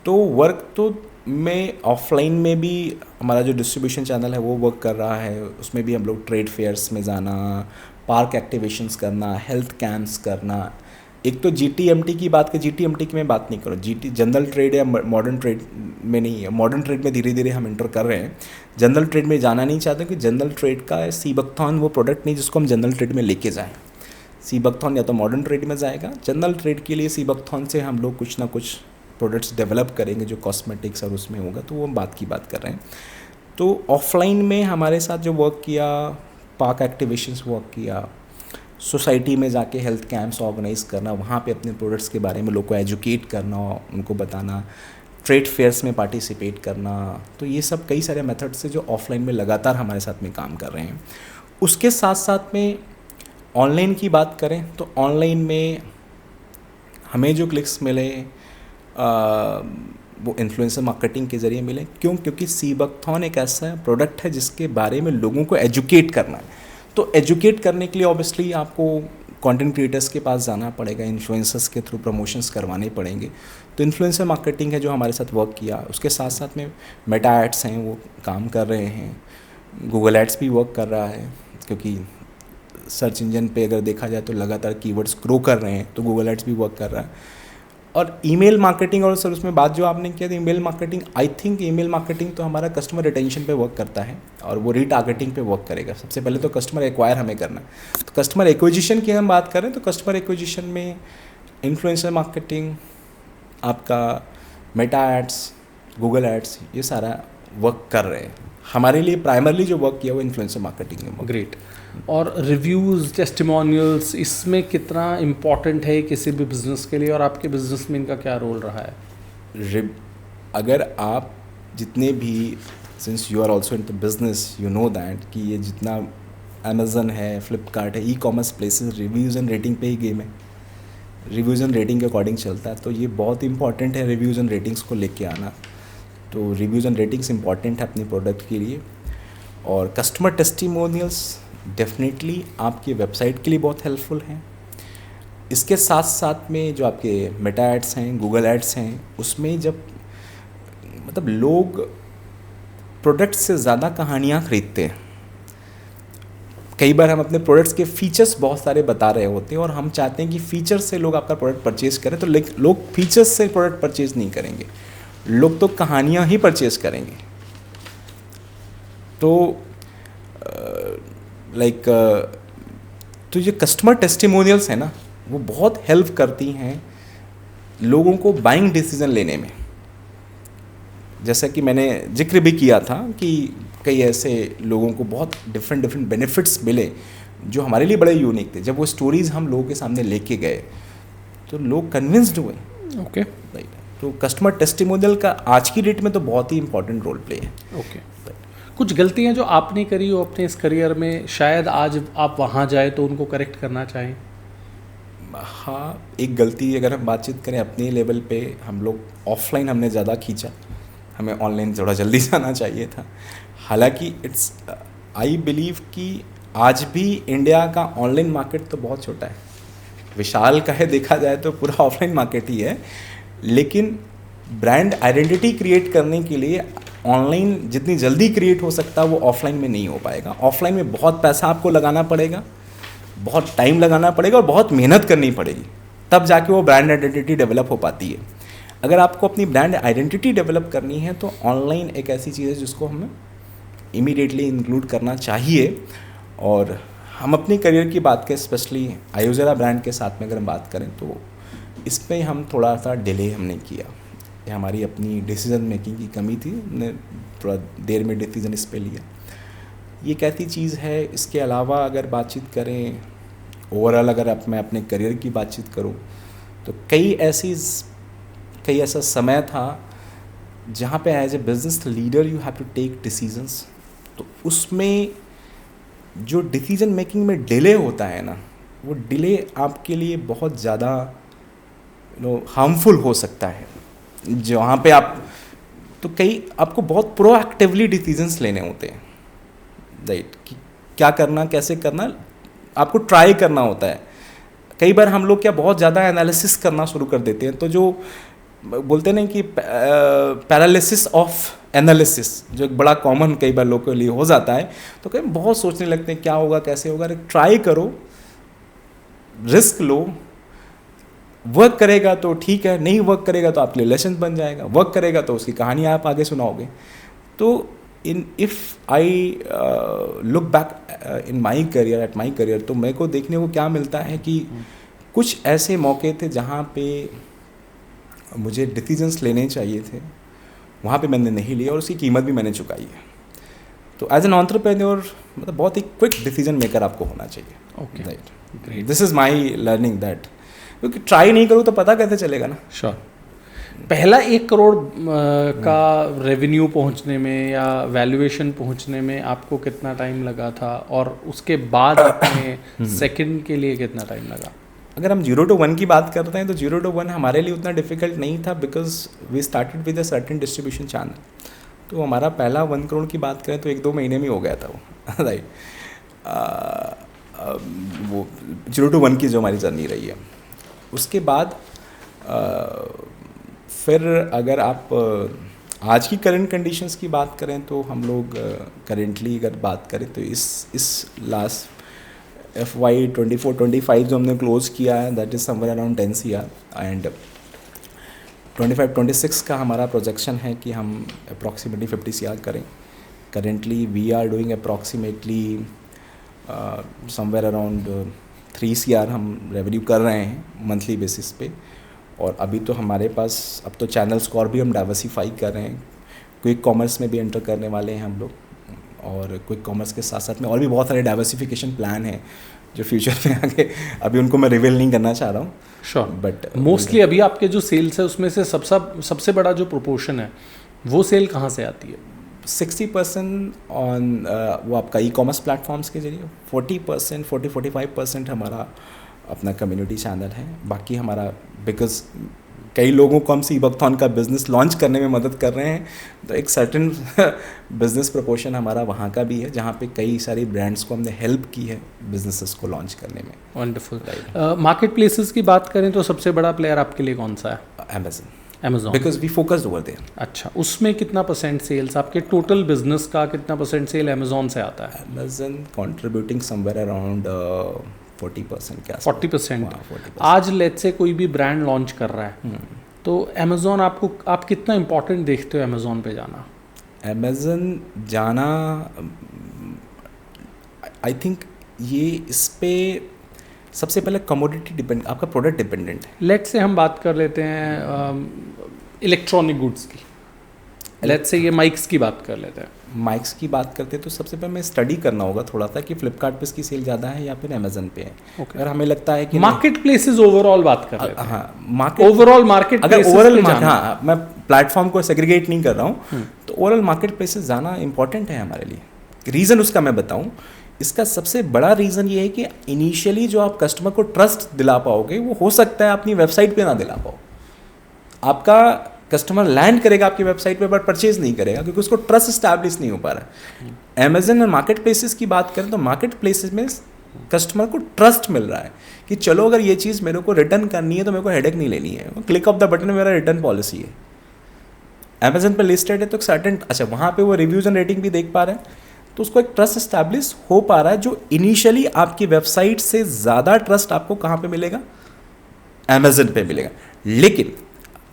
तो वर्क तो में ऑफलाइन में भी हमारा जो डिस्ट्रीब्यूशन चैनल है वो वर्क कर रहा है। उसमें भी हम लोग ट्रेड फेयर्स में जाना, पार्क एक्टिवेशंस करना, हेल्थ कैंप्स करना। एक तो GTMT की बात कर, GTMT की मैं बात नहीं करूँ, GT जनरल ट्रेड या मॉडर्न ट्रेड में नहीं है। मॉडर्न ट्रेड में धीरे धीरे हम इंटर कर रहे हैं, जनरल ट्रेड में जाना नहीं चाहते कि जनरल ट्रेड का सीबकथॉन वो प्रोडक्ट नहीं जिसको हम जनरल ट्रेड में लेके जाएं। सीबकथॉन या तो मॉडर्न ट्रेड में जाएगा, जनरल ट्रेड के लिए सीबकथॉन से हम लोग कुछ ना कुछ प्रोडक्ट्स डेवलप करेंगे जो कॉस्मेटिक्स और उसमें होगा, तो वो हम बात की बात कर रहे हैं। तो ऑफलाइन में हमारे साथ जो वर्क किया, पार्क एक्टिवेशंस वर्क किया, सोसाइटी में जाके हेल्थ कैंप्स ऑर्गेनाइज करना, वहाँ पे अपने प्रोडक्ट्स के बारे में लोग को एजुकेट करना, उनको बताना, ट्रेड फेयर्स में पार्टिसिपेट करना। तो ये सब कई सारे मेथड्स से जो ऑफलाइन में लगातार हमारे साथ में काम कर रहे हैं। उसके साथ साथ में ऑनलाइन की बात करें तो ऑनलाइन में हमें जो क्लिक्स मिले वो इन्फ्लुएंसर मार्केटिंग के ज़रिए मिले। क्योंकि सीबकथॉन एक ऐसा प्रोडक्ट है जिसके बारे में लोगों को एजुकेट करना है। तो एजुकेट करने के लिए ऑब्वियसली आपको कंटेंट क्रिएटर्स के पास जाना पड़ेगा, इन्फ्लुएंसर्स के थ्रू प्रमोशंस करवाने पड़ेंगे। तो इन्फ्लुएंसर मार्केटिंग है जो हमारे साथ वर्क किया। उसके साथ साथ में मेटा एड्स हैं वो काम कर रहे हैं, गूगल एड्स भी वर्क कर रहा है, क्योंकि सर्च इंजन पे अगर देखा जाए तो लगातार कीवर्ड्स ग्रो कर रहे हैं, तो गूगल एड्स भी वर्क कर रहा है। और ईमेल मार्केटिंग, और सर उसमें बात जो आपने किया थी email marketing, I think email marketing तो हमारा कस्टमर रिटेंशन पे वर्क करता है और वो रीटारगेटिंग पे वर्क करेगा। सबसे पहले तो कस्टमर एक्वायर हमें करना है। तो कस्टमर एक्विजिशन की हम बात करें तो कस्टमर एक्विजिशन में इन्फ्लुएंसर मार्केटिंग, आपका मेटा एड्स, गूगल एड्स, ये सारा वर्क कर रहे हैं। हमारे लिए प्राइमरली जो वर्क किया वो इन्फ्लुएंसर मार्केटिंग में। ग्रेट। और रिव्यूज़, टेस्टिमोनियल्स, इसमें कितना इम्पॉर्टेंट है किसी भी बिज़नेस के लिए, और आपके बिज़नेस में इनका क्या रोल रहा है? अगर आप जितने भी, since you are also in the business, you know that कि ये जितना अमेज़न है, फ्लिपकार्ट है, e-commerce places, reviews and rating पे ही गेम है। रिव्यूज़ एंड रेटिंग के अकॉर्डिंग चलता है। तो ये बहुत इंपॉर्टेंट है रिव्यूज़ एंड रेटिंग्स को लेके आना। तो रिव्यूज़ एंड रेटिंग्स इंपॉर्टेंट है अपने प्रोडक्ट के लिए। और कस्टमर टेस्टिमोनियल्स डेफिनेटली आपकी वेबसाइट के लिए बहुत हेल्पफुल हैं। इसके साथ साथ में जो आपके मेटा एड्स हैं, गूगल एड्स हैं, उसमें जब मतलब लोग प्रोडक्ट से ज़्यादा कहानियाँ खरीदते हैं। कई बार हम अपने प्रोडक्ट्स के फीचर्स बहुत सारे बता रहे होते हैं और हम चाहते हैं कि फ़ीचर से लोग आपका प्रोडक्ट परचेज़ करें, तो लोग फीचर्स से प्रोडक्ट परचेज़ नहीं करेंगे, लोग तो कहानियाँ ही परचेज़ करेंगे। तो तो ये कस्टमर टेस्टिमोनियल्स है ना, वो बहुत हेल्प करती हैं लोगों को बाइंग डिसीजन लेने में। जैसा कि मैंने जिक्र भी किया था कि कई ऐसे लोगों को बहुत डिफरेंट बेनिफिट्स मिले जो हमारे लिए बड़े यूनिक थे। जब वो स्टोरीज़ हम लोगों के सामने लेके गए तो लोग कन्विंस्ड हुए। Okay, right. तो कस्टमर टेस्टिमोनियल का आज की डेट में तो बहुत ही इंपॉर्टेंट रोल प्ले है। ओके। कुछ गलतियां जो आपने करी हो अपने इस करियर में, शायद आज आप वहाँ जाए तो उनको करेक्ट करना चाहें? हाँ, एक गलती अगर हम बातचीत करें अपने लेवल पे, हम लोग ऑफलाइन हमने ज़्यादा खींचा, हमें ऑनलाइन थोड़ा जल्दी जाना चाहिए था। हालांकि इट्स आई बिलीव कि आज भी इंडिया का ऑनलाइन मार्केट तो बहुत छोटा है, विशाल का है देखा जाए तो पूरा ऑफलाइन मार्केट ही है। लेकिन ब्रांड आइडेंटिटी क्रिएट करने के लिए ऑनलाइन जितनी जल्दी क्रिएट हो सकता है वो ऑफलाइन में नहीं हो पाएगा। ऑफलाइन में बहुत पैसा आपको लगाना पड़ेगा, बहुत टाइम लगाना पड़ेगा और बहुत मेहनत करनी पड़ेगी, तब जाके वो ब्रांड आइडेंटिटी डेवलप हो पाती है। अगर आपको अपनी ब्रांड आइडेंटिटी डेवलप करनी है तो ऑनलाइन एक ऐसी चीज़ है जिसको हमें इमीडिएटली इंक्लूड करना चाहिए। और हम अपनी करियर की बात करें, स्पेशली आयोजेरा ब्रांड के साथ में अगर हम बात करें तो इसमें हम थोड़ा सा डिले हमने किया। ये हमारी अपनी डिसीजन मेकिंग की कमी थी, हमने थोड़ा देर में डिसीजन इस पे लिया। ये कहती चीज़ है। इसके अलावा अगर बातचीत करें ओवरऑल, अगर मैं अपने करियर की बातचीत करूं तो कई ऐसा समय था जहाँ पे as a business leader you have to take decisions. तो उसमें जो डिसीजन मेकिंग में डिले होता है ना, वो डिले आपके लिए बहुत ज़्यादा हार्मफुल हो सकता है। जहाँ पे आप तो आपको बहुत प्रोएक्टिवली डिसीजंस लेने होते हैं, राइट, कि क्या करना, कैसे करना, आपको ट्राई करना होता है। कई बार हम लोग क्या बहुत ज़्यादा एनालिसिस करना शुरू कर देते हैं, तो जो बोलते हैं कि पैरालिसिस ऑफ एनालिसिस, जो एक बड़ा कॉमन कई बार लोगों के लिए हो जाता है, तो कई बहुत सोचने लगते हैं क्या होगा, कैसे होगा। ट्राई करो, रिस्क लो, वर्क करेगा तो ठीक है, नहीं वर्क करेगा तो आपके लिए लेसन बन जाएगा, वर्क करेगा तो उसकी कहानी आप आगे सुनाओगे। तो if I look back in my career, at my career, तो मेरे को देखने को क्या मिलता है कि कुछ ऐसे मौके थे जहाँ पे मुझे डिसीजंस लेने चाहिए थे, वहाँ पे मैंने नहीं लिया और उसकी कीमत भी मैंने चुकाई है। तो एज एन एंटरप्रेन्योर मतलब बहुत ही क्विक डिसीजन मेकर आपको होना चाहिए। Okay, right, this is my learning that, क्योंकि ट्राई नहीं करूँ तो पता कैसे चलेगा ना। श्योर। पहला 1 करोड़ का रेवेन्यू पहुंचने में या वैल्यूएशन पहुंचने में आपको कितना टाइम लगा था, और उसके बाद आपने सेकंड के लिए कितना टाइम लगा? अगर हम 0 to 1 की बात करते हैं तो 0 to 1 हमारे लिए उतना डिफिकल्ट नहीं था, because we started with a certain distribution channel. तो हमारा पहला 1 करोड़ की बात करें तो 1-2 महीने में हो गया था वो। राइट, वो 0 to 1 की जो हमारी जर्नी रही है। उसके बाद फिर अगर आप आज की करंट कंडीशंस की बात करें तो हम लोग करेंटली अगर बात करें तो इस लास्ट FY 24-25 जो हमने क्लोज किया है, that is somewhere around 10 CR, and 25-26 का हमारा प्रोजेक्शन है कि हम अप्रॉक्सीमेटली 50 CR करें। Currently we are doing approximately somewhere around 3 CR हम रेवेन्यू कर रहे हैं मंथली बेसिस पे। और अभी तो हमारे पास अब तो चैनल्स को और भी हम डाइवर्सिफाई कर रहे हैं, क्विक कॉमर्स में भी एंटर करने वाले हैं हम लोग, और क्विक कॉमर्स के साथ साथ में और भी बहुत सारे डाइवर्सिफिकेशन प्लान हैं जो फ्यूचर में आगे, अभी उनको मैं रिवील नहीं करना चाह रहा हूँ। श्योर, बट मोस्टली अभी आपके जो सेल्स है उसमें से सबसे बड़ा जो प्रोपोर्शन है वो सेल कहाँ से आती है? 60% ऑन वो आपका ई कॉमर्स प्लेटफॉर्म्स के जरिए, 40-45% हमारा अपना कम्युनिटी चैनल है। बाकी हमारा बिकॉज कई लोगों को हम सीबकथॉन का बिज़नेस लॉन्च करने में मदद कर रहे हैं, तो एक सर्टेन बिजनेस प्रोपोर्शन हमारा वहाँ का भी है जहाँ पे कई सारी ब्रांड्स को हमने हेल्प की है बिजनेसेस को लॉन्च करने में। वंडरफुल। मार्केट प्लेसेस की बात करें तो सबसे बड़ा प्लेयर आपके लिए कौन सा है? Amazon, because we focused over there. अच्छा, उसमें कितना % सेल्स आपके टोटल बिजनेस का, कितना % सेल अमेज़न से आता है? अमेज़न कंट्रीब्यूटिंग समवेयर अराउंड 40% के आसपास। 40%। आज लेट्स से कोई भी ब्रांड लॉन्च कर रहा है तो अमेज़न आप कितना इम्पोर्टेंट देखते हो अमेज़न पे जाना? अमेज़न जाना आई थिंक ये इस पे सबसे पहले कमोडिटी डिपेंड, आपका प्रोडक्ट डिपेंडेंट है। लेट्स से हम बात कर लेते हैं इलेक्ट्रॉनिक गुड्स की, लेट्स से ये माइक्स की बात कर लेते हैं। माइक्स की बात करते हैं तो सबसे पहले हमें स्टडी करना होगा थोड़ा सा कि फ्लिपकार्ट पे इसकी सेल ज़्यादा है या फिर अमेज़न पे है। अगर हमें लगता है कि मार्केट प्लेसेस ओवरऑल बात कर लेते हैं। हाँ, मार्केट ओवरऑल मार्केट अगर ओवरऑल, हाँ, मैं प्लेटफॉर्म को सेग्रीगेट नहीं कर रहा हूँ, तो ओवरऑल मार्केट प्लेसेस जाना इंपॉर्टेंट है हमारे लिए। रीज़न उसका मैं बताऊँ, इसका सबसे बड़ा रीज़न ये है कि इनिशियली जो आप कस्टमर को ट्रस्ट दिला पाओगे वो हो सकता है अपनी वेबसाइट पे ना दिला पाओ। आपका कस्टमर लैंड करेगा आपकी वेबसाइट पे बट परचेज नहीं करेगा क्योंकि उसको ट्रस्ट इस्टेब्लिश नहीं हो पा रहा है। अमेज़न और मार्केट प्लेसेस की बात करें तो मार्केट प्लेसेस में कस्टमर को ट्रस्ट मिल रहा है कि चलो अगर ये चीज़ मेरे को रिटर्न करनी है तो मेरे को हेडेक नहीं लेनी है, क्लिक ऑफ द बटन मेरा रिटर्न पॉलिसी है। अमेजन पे लिस्टेड है तो सर्टेन, अच्छा वहाँ पे वो रिव्यूज़ एंड रेटिंग भी देख पा रहे हैं, तो उसको एक ट्रस्ट इस्टेब्लिश हो पा रहा है, जो इनिशियली आपकी वेबसाइट से ज़्यादा ट्रस्ट आपको कहाँ पे मिलेगा, अमेजन पे मिलेगा। लेकिन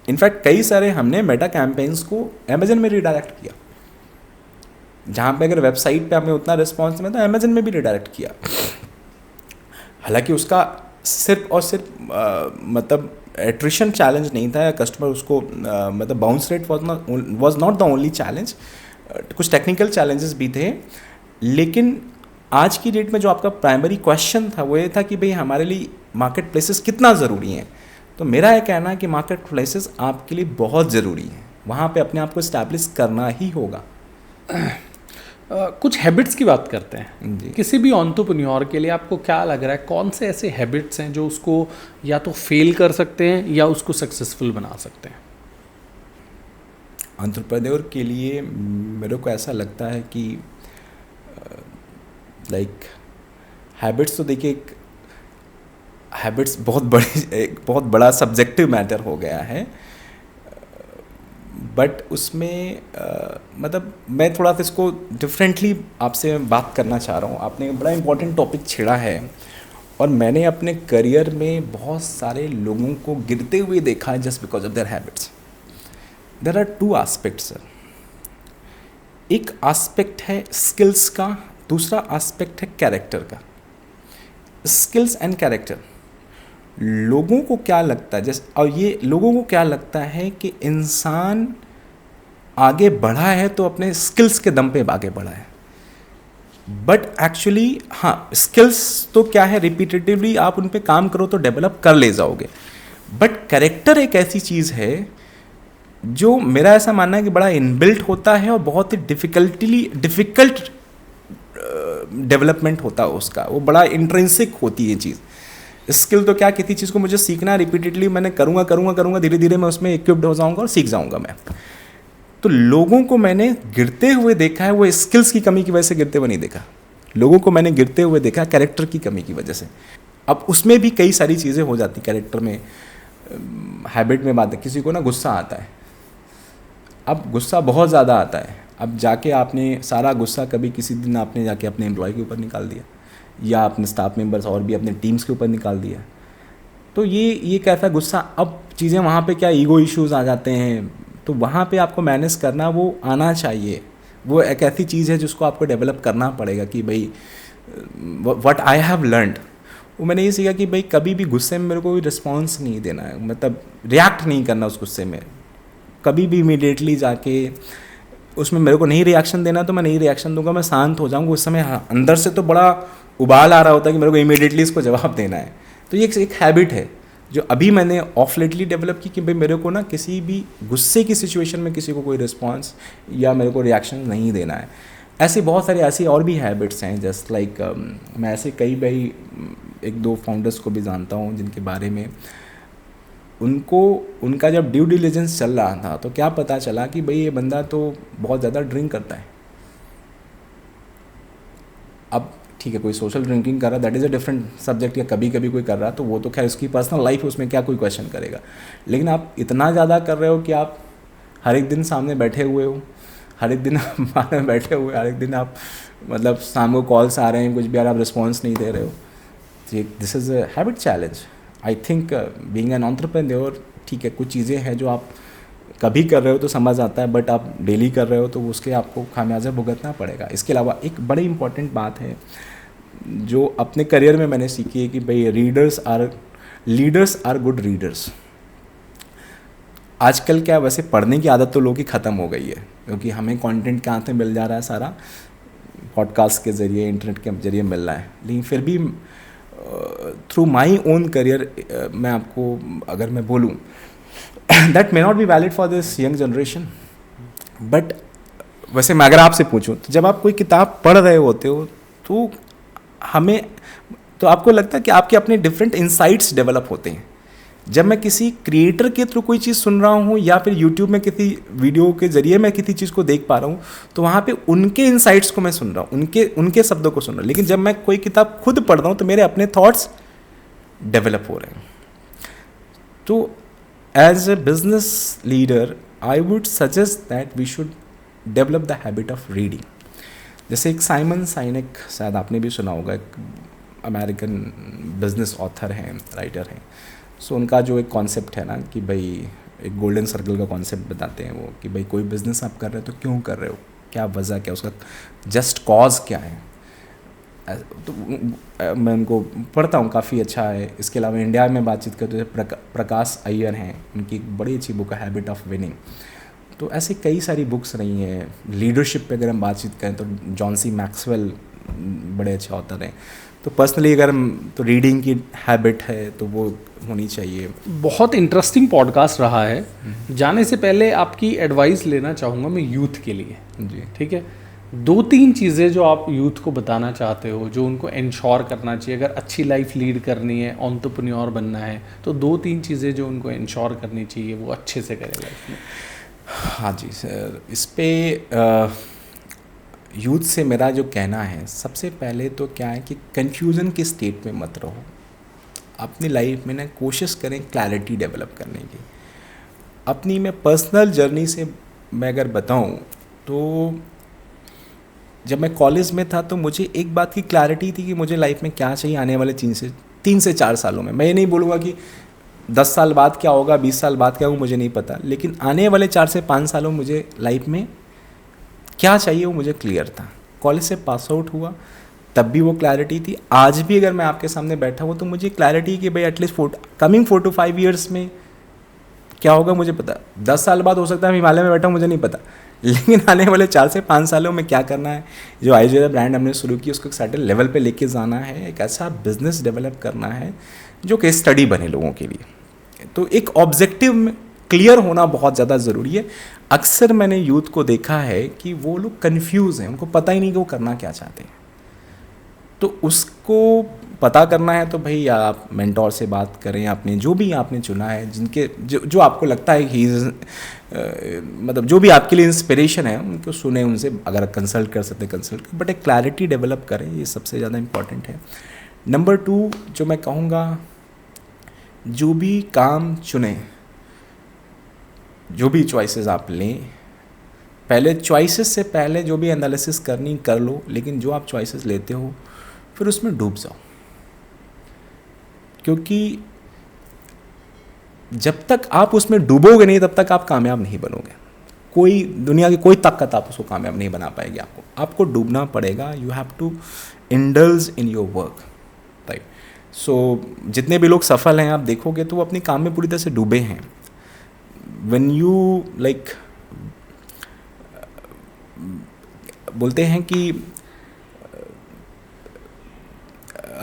इनफैक्ट कई सारे हमने मेटा कैंपेन्स को अमेजन में रिडायरेक्ट किया, जहाँ पे अगर वेबसाइट पे हमें उतना रिस्पॉन्स मिला तो अमेजन में भी रिडायरेक्ट किया। हालांकि उसका सिर्फ और सिर्फ मतलब एट्रिशन चैलेंज नहीं था, या कस्टमर उसको मतलब bounce rate was not the only challenge, कुछ टेक्निकल चैलेंजेस भी थे। लेकिन आज की डेट में जो आपका प्राइमरी क्वेश्चन था वो ये था कि भाई हमारे लिए मार्केट प्लेसेस कितना ज़रूरी हैं। तो मेरा ये कहना है कि मार्केट प्लेसेस आपके लिए बहुत ज़रूरी हैं, वहाँ पे अपने आप को इस्टेब्लिश करना ही होगा। कुछ हैबिट्स की बात करते हैं जी। किसी भी एंटरप्रेन्योर के लिए, आपको क्या लग रहा है कौन से ऐसे हैबिट्स हैं जो उसको या तो फेल कर सकते हैं या उसको सक्सेसफुल बना सकते हैं? एंटरप्रेन्योर के लिए मेरे को ऐसा लगता है कि लाइक हैबिट्स, तो देखिए हैबिट्स एक बहुत बड़ा सब्जेक्टिव मैटर हो गया है, बट उसमें मतलब मैं थोड़ा सा इसको डिफरेंटली आपसे बात करना चाह रहा हूँ। आपने एक बड़ा इंपॉर्टेंट टॉपिक छेड़ा है, और मैंने अपने करियर में बहुत सारे लोगों को गिरते हुए देखा है just because of their habits. There are two aspects sir, एक एस्पेक्ट है स्किल्स का, दूसरा एस्पेक्ट है कैरेक्टर का। स्किल्स एंड कैरेक्टर, लोगों को क्या लगता है जैसे, और ये लोगों को क्या लगता है कि इंसान आगे बढ़ा है तो अपने स्किल्स के दम पे आगे बढ़ा है, बट एक्चुअली हाँ स्किल्स तो क्या है, रिपीटेटिवली आप उन पे काम करो तो डेवलप कर ले जाओगे, बट कैरेक्टर एक ऐसी चीज़ है जो मेरा ऐसा मानना है कि बड़ा इनबिल्ट होता है और बहुत ही डिफ़िकल्ट डेवलपमेंट होता है उसका, वो बड़ा इंट्रिंसिक होती है चीज़। स्किल तो क्या, किसी चीज़ को मुझे सीखना है, रिपीटेडली मैंने करूँगा, धीरे धीरे मैं उसमें इक्विप्ड हो जाऊँगा और सीख जाऊँगा मैं। तो लोगों को मैंने गिरते हुए देखा है, वो स्किल्स की कमी की वजह से गिरते हुए नहीं देखा, लोगों को मैंने गिरते हुए देखा कैरेक्टर की कमी की वजह से। अब उसमें भी कई सारी चीज़ें हो जाती कैरेक्टर में, हैबिट में बात है, किसी को ना गुस्सा आता है, अब गुस्सा बहुत ज़्यादा आता है, अब जाके आपने सारा गुस्सा कभी किसी दिन आपने जाके अपने एम्प्लॉय के ऊपर निकाल दिया, या अपने स्टाफ मेंबर्स और भी अपने टीम्स के ऊपर निकाल दिया, तो ये कैसा गुस्सा, अब चीज़ें वहाँ पे क्या ईगो इश्यूज़ आ जाते हैं, तो वहाँ पे आपको मैनेज करना वो आना चाहिए। वो एक ऐसी चीज़ है जिसको आपको डेवलप करना पड़ेगा कि भाई व्हाट आई हैव लर्नड, वो मैंने ये सीखा कि भाई कभी भी गुस्से में मेरे को कोई रिस्पॉन्स नहीं देना है, मतलब रिएक्ट नहीं करना उस गुस्से में, कभी भी इमीडिएटली जाके उसमें मेरे को नहीं रिएक्शन देना तो मैं नहीं रिएक्शन दूंगा, मैं शांत हो जाऊँगा। उस समय हाँ अंदर से तो बड़ा उबाल आ रहा होता है कि मेरे को इमीडिएटली इसको जवाब देना है। तो ये एक हैबिट है जो अभी मैंने ऑफ लेटली डेवलप की कि भाई मेरे को ना किसी भी गुस्से की सिचुएशन में किसी को कोई रिस्पॉन्स या मेरे को रिएक्शन नहीं देना है। ऐसी बहुत सारी ऐसी और भी हैबिट्स हैं, जस्ट लाइक मैं ऐसे कई भाई एक दो फाउंडर्स को भी जानता हूँ जिनके बारे में उनका जब ड्यू डिलिजेंस चल रहा था तो क्या पता चला कि भाई ये बंदा तो बहुत ज़्यादा ड्रिंक करता है। अब ठीक है, कोई सोशल ड्रिंकिंग कर रहा है that is a different subject, या कभी कभी कोई कर रहा है तो वो तो खैर उसकी पर्सनल लाइफ है, उसमें क्या कोई क्वेश्चन करेगा। लेकिन आप इतना ज़्यादा कर रहे हो कि आप हर एक दिन सामने बैठे हुए हो, हर एक दिन आप बाहर में बैठे हुए, हर एक दिन आप मतलब शाम को कॉल्स आ रहे हैं, कुछ भी आप रिस्पॉन्स नहीं दे रहे हो, this is a habit challenge. I think being an entrepreneur, ठीक है कुछ चीज़ें हैं जो आप कभी कर रहे हो तो समझ आता है, बट आप डेली कर रहे हो तो उसके आपको खामियाजा भुगतना पड़ेगा। इसके अलावा एक बड़ी इंपॉर्टेंट बात है जो अपने करियर में मैंने सीखी है कि भाई लीडर्स आर गुड रीडर्स। आजकल क्या वैसे पढ़ने की आदत तो लोगों की ख़त्म हो गई है, क्योंकि हमें कंटेंट कहाँ से मिल जा रहा है, सारा पॉडकास्ट के ज़रिए, इंटरनेट के ज़रिए मिल रहा है। लेकिन फिर भी थ्रू माई ओन करियर मैं आपको अगर मैं बोलूँ that may not be valid for this young generation, but वैसे मैं अगर आपसे पूछूं तो जब आप कोई किताब पढ़ रहे होते हो तो आपको लगता है कि आपके अपने डिफरेंट इंसाइट्स डेवलप होते हैं। जब मैं किसी क्रिएटर के थ्रू कोई चीज़ सुन रहा हूँ या फिर यूट्यूब में किसी वीडियो के ज़रिए मैं किसी चीज़ को देख पा रहा हूँ तो वहाँ पे उनके इंसाइट्स को मैं सुन रहा हूँ, उनके शब्दों को सुन रहा हूँ। लेकिन जब मैं कोई किताब खुद पढ़ रहा हूँ तो मेरे अपने थॉट्स डेवलप हो रहे हैं। तो as a business leader I would suggest that we should develop the habit of reading. जैसे एक साइमन साइनेक, शायद आपने भी सुना होगा, एक अमेरिकन बिजनेस ऑथर हैं, राइटर हैं. सो उनका जो एक कॉन्सेप्ट है ना कि भाई एक गोल्डन सर्कल का कॉन्सेप्ट बताते हैं वो, कि भाई कोई बिजनेस आप कर रहे हो तो क्यों कर रहे हो, क्या वजह, क्या उसका जस्ट कॉज क्या है. तो मैं उनको पढ़ता हूँ, काफ़ी अच्छा है. इसके अलावा इंडिया में बातचीत करते हैं प्रकाश अय्यर हैं, उनकी एक बड़ी अच्छी बुक है हैबिट ऑफ विनिंग. तो ऐसे कई सारी बुक्स रही हैं. लीडरशिप पे अगर हम बातचीत करें तो जॉन सी मैक्सवेल बड़े अच्छे ऑथर हैं. तो पर्सनली अगर तो रीडिंग की हैबिट है तो वो होनी चाहिए. बहुत इंटरेस्टिंग पॉडकास्ट रहा है. जाने से पहले आपकी एडवाइस लेना चाहूँगा मैं यूथ के लिए. जी, ठीक है, 2-3 चीज़ें जो आप यूथ को बताना चाहते हो, जो उनको इंश्योर करना चाहिए अगर अच्छी लाइफ लीड करनी है, एंटरप्रेन्योर बनना है, तो 2-3 चीज़ें जो उनको इंश्योर करनी चाहिए वो अच्छे से करें लाइफ में. हाँ जी सर, इस पे यूथ से मेरा जो कहना है, सबसे पहले तो क्या है कि कन्फ्यूज़न के स्टेट में मत रहो. अपनी लाइफ में ना कोशिश करें क्लैरिटी डेवलप करने की. अपनी मैं पर्सनल जर्नी से मैं अगर बताऊं तो जब मैं कॉलेज में था तो मुझे एक बात की क्लैरिटी थी कि मुझे लाइफ में क्या चाहिए आने वाले 3 से 4 सालों में. मैं ये नहीं बोलूँगा कि 10 साल बाद क्या होगा, 20 साल बाद क्या होगा, मुझे नहीं पता, लेकिन आने वाले 4 से 5 सालों में मुझे लाइफ में क्या चाहिए वो मुझे क्लियर था. कॉलेज से पास आउट हुआ तब भी वो क्लैरिटी थी. आज भी अगर मैं आपके सामने बैठा हूँ तो मुझे क्लैरिटी कि भाई एटलीस्ट कमिंग 4 to 5 ईयर्स में क्या होगा मुझे पता. 10 साल बाद हो सकता है मैं हिमालय में बैठा हूँ, मुझे नहीं पता, लेकिन आने वाले 4 से 5 सालों में क्या करना है. जो आईजोया ब्रांड हमने शुरू की उसको एक सर्टेन लेवल पे लेके जाना है, एक ऐसा बिजनेस डेवलप करना है जो केस स्टडी बने लोगों के लिए. तो एक ऑब्जेक्टिव क्लियर होना बहुत ज़्यादा ज़रूरी है. अक्सर मैंने यूथ को देखा है कि वो लोग कंफ्यूज हैं, उनको पता ही नहीं कि वो करना क्या चाहते हैं. तो उसको पता करना है तो भाई आप मेंटोर से बात करें, आपने जो भी आपने चुना है, जिनके जो आपको लगता है कि मतलब जो भी आपके लिए इंस्पिरेशन है उनको सुने, उनसे अगर कंसल्ट कर सकते कंसल्ट करें, बट एक क्लैरिटी डेवलप करें, ये सबसे ज़्यादा इम्पॉर्टेंट है. नंबर 2 जो मैं कहूँगा, जो भी काम चुने, जो भी चॉइसेस आप लें, पहले चॉइसेस से पहले जो भी एनालिसिस करनी कर लो, लेकिन जो आप चॉइसेस लेते हो फिर उसमें डूब जाओ. क्योंकि जब तक आप उसमें डूबोगे नहीं तब तक आप कामयाब नहीं बनोगे. कोई दुनिया की कोई ताकत आप उसको कामयाब नहीं बना पाएगी. आपको डूबना पड़ेगा. You have to indulge in your work, right. So जितने भी लोग सफल हैं आप देखोगे तो वो अपने काम में पूरी तरह से डूबे हैं. व्हेन यू लाइक बोलते हैं कि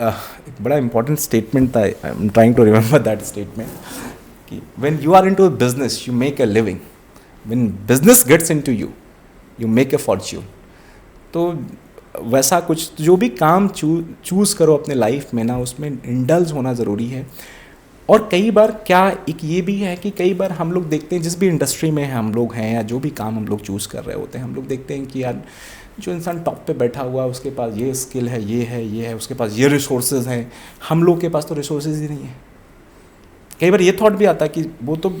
एक बड़ा इंपॉर्टेंट स्टेटमेंट था, I am trying to remember that statement, कि when you are into business you make a living, when business gets into you you make a fortune. तो वैसा कुछ जो भी काम चूज़ करो अपने लाइफ में ना, उसमें इंडल्ज होना ज़रूरी है. और कई बार क्या एक ये भी है कि कई बार हम लोग देखते हैं, जिस भी इंडस्ट्री में हम लोग हैं या जो भी काम हम लोग चूज़ कर रहे होते हैं, हम लोग देखते हैं कि यार जो इंसान टॉप पे बैठा हुआ है उसके पास ये स्किल है, ये है, उसके पास ये रिसोर्सेज हैं, हम लोग के पास तो रिसोर्सेज ही नहीं है. कई बार ये थॉट भी आता है कि वो तो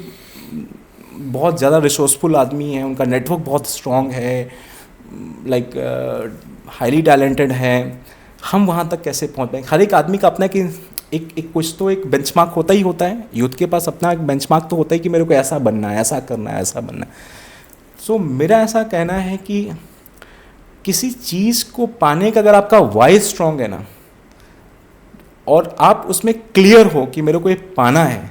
बहुत ज़्यादा रिसोर्सफुल आदमी है, उनका नेटवर्क बहुत स्ट्रॉन्ग है, लाइक हाईली टैलेंटेड है, हम वहाँ तक कैसे पहुँच पाएंगे. हर एक आदमी का अपना कि एक कुछ तो एक बेंचमार्क होता ही होता है. यूथ के पास अपना एक बेंचमार्क तो होता है कि मेरे को ऐसा बनना है, ऐसा करना है, ऐसा बनना है. सो मेरा ऐसा कहना है कि किसी चीज़ को पाने का अगर आपका वाई स्ट्रॉन्ग है ना, और आप उसमें क्लियर हो कि मेरे को ये पाना है,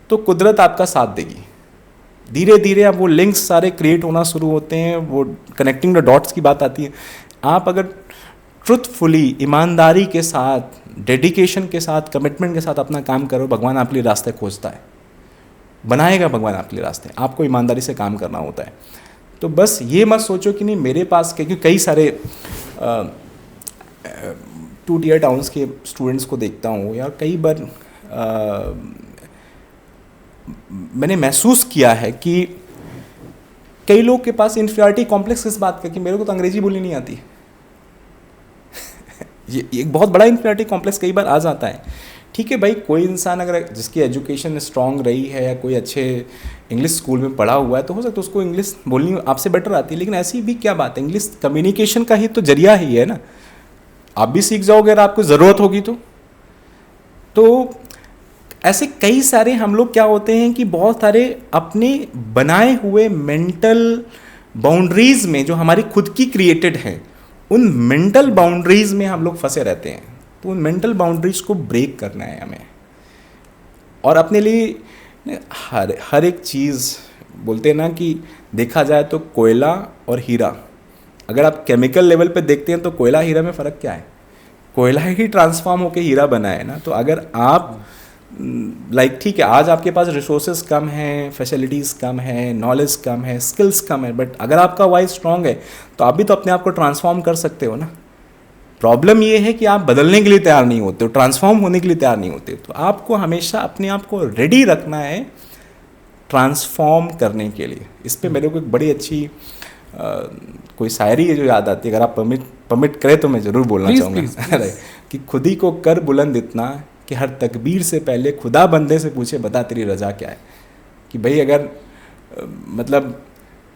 तो कुदरत आपका साथ देगी. धीरे धीरे अब वो लिंक्स सारे क्रिएट होना शुरू होते हैं, वो कनेक्टिंग द डॉट्स की बात आती है. आप अगर ट्रुथफुली, ईमानदारी के साथ, डेडिकेशन के साथ, कमिटमेंट के साथ अपना काम करो, भगवान आपके लिए रास्ते खोजता है, बनाएगा भगवान आपके लिए रास्ते. आपको ईमानदारी से काम करना होता है. तो बस ये मत सोचो कि नहीं मेरे पास, क्योंकि कई सारे 2 tier टाउन्स के स्टूडेंट्स को देखता हूँ यार, कई बार मैंने महसूस किया है कि कई लोग के पास इन्फीरियरिटी कॉम्प्लेक्स किस बात का, कि मेरे को तो अंग्रेजी बोलनी नहीं आती. ये एक बहुत बड़ा इन्फीरियरिटी कॉम्प्लेक्स कई बार आ जाता है. ठीक है भाई, कोई इंसान अगर जिसकी एजुकेशन स्ट्रांग रही है या कोई अच्छे इंग्लिश स्कूल में पढ़ा हुआ है तो हो सकता है उसको इंग्लिश बोलनी आपसे बेटर आती है, लेकिन ऐसी भी क्या बात है, इंग्लिश कम्युनिकेशन का ही तो जरिया ही है ना। आप भी सीख जाओगे अगर आपको ज़रूरत होगी तो ऐसे कई सारे हम लोग क्या होते हैं कि बहुत सारे अपने बनाए हुए मेंटल बाउंड्रीज में जो हमारी खुद की क्रिएटेड है, उन मेंटल बाउंड्रीज में हम लोग फंसे रहते हैं। तो उन मेंटल बाउंड्रीज को ब्रेक करना है हमें, और अपने लिए हर एक चीज़ बोलते हैं ना कि देखा जाए तो कोयला और हीरा, अगर आप केमिकल लेवल पे देखते हैं तो कोयला हीरा में फ़र्क क्या है, कोयला ही ट्रांसफॉर्म होकर हीरा बना है ना। तो अगर आप ठीक है, आज आपके पास रिसोर्सेज कम हैं, फैसिलिटीज़ कम है, नॉलेज कम है, स्किल्स कम है, बट अगर आपका वाइज स्ट्रांग है तो आप भी तो अपने आप को ट्रांसफॉर्म कर सकते हो ना। प्रॉब्लम ये है कि आप बदलने के लिए तैयार नहीं होते हो, ट्रांसफॉर्म होने के लिए तैयार नहीं होते। तो आपको हमेशा अपने आप को रेडी रखना है ट्रांसफॉर्म करने के लिए। इस पर मेरे को एक बड़ी अच्छी कोई शायरी है जो याद आती है, अगर आप परमिट करें तो मैं ज़रूर बोलना चाहूँगा कि खुद ही को कर बुलंद इतना कि हर तकबीर से पहले खुदा बंदे से पूछे बता तेरी रजा क्या है। कि भाई अगर मतलब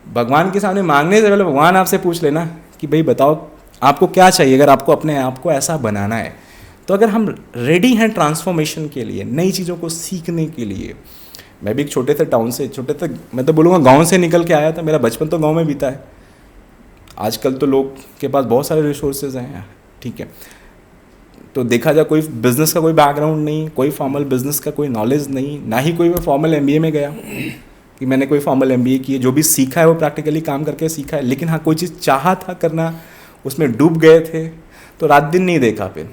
भगवान के सामने मांगने से पहले भगवान आपसे पूछ लेना कि भाई बताओ आपको क्या चाहिए, अगर आपको अपने आप को ऐसा बनाना है। तो अगर हम रेडी हैं ट्रांसफॉर्मेशन के लिए, नई चीज़ों को सीखने के लिए। मैं भी एक छोटे से मैं तो बोलूँगा गांव से निकल के आया था, मेरा बचपन तो गांव में बीता है। आजकल तो लोग के पास बहुत सारे रिसोर्सेज हैं, ठीक है। तो देखा जाए कोई बिज़नेस का कोई बैकग्राउंड नहीं, कोई फॉर्मल बिज़नेस का कोई नॉलेज नहीं, ना ही कोई मैं फॉर्मल MBA में गया कि मैंने कोई फॉर्मल MBA की है। जो भी सीखा है वो प्रैक्टिकली काम करके सीखा है, लेकिन हाँ कोई चीज़ चाहा था करना, उसमें डूब गए थे तो रात दिन नहीं देखा फिर।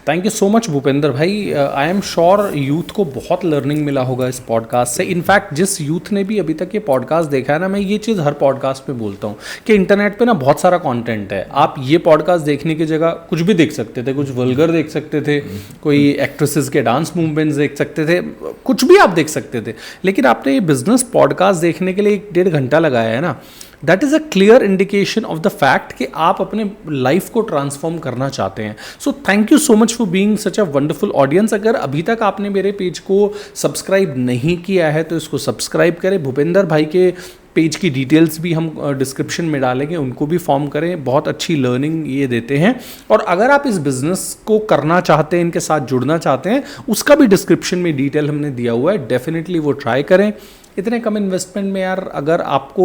Thank you so much Bhupendra भाई। आई एम श्योर यूथ को बहुत लर्निंग मिला होगा इस पॉडकास्ट से। इनफैक्ट जिस यूथ ने भी अभी तक ये पॉडकास्ट देखा है ना, मैं ये चीज़ हर पॉडकास्ट पे बोलता हूँ कि इंटरनेट पे ना बहुत सारा कंटेंट है। आप ये पॉडकास्ट देखने की जगह कुछ भी देख सकते थे, कुछ वल्गर देख सकते थे, कोई एक्ट्रेसेस के डांस मूवमेंट्स देख सकते थे, कुछ भी आप देख सकते थे। लेकिन आपने ये बिजनेस पॉडकास्ट देखने के लिए 1.5 घंटा लगाया है ना, that is a clear indication of the fact कि आप अपने लाइफ को ट्रांसफॉर्म करना चाहते हैं। So thank you so much for being such a wonderful audience. अगर अभी तक आपने मेरे पेज को सब्सक्राइब नहीं किया है तो इसको सब्सक्राइब करें। भूपेंद्र भाई के पेज की डिटेल्स भी हम डिस्क्रिप्शन में डालेंगे, उनको भी फॉर्म करें। बहुत अच्छी लर्निंग ये देते हैं। और अगर आप इस बिज़नेस को करना चाहते हैं, इनके साथ जुड़ना चाहते हैं, उसका भी डिस्क्रिप्शन में डिटेल हमने दिया हुआ है, डेफिनेटली वो ट्राई करें। इतने कम इन्वेस्टमेंट में यार अगर आपको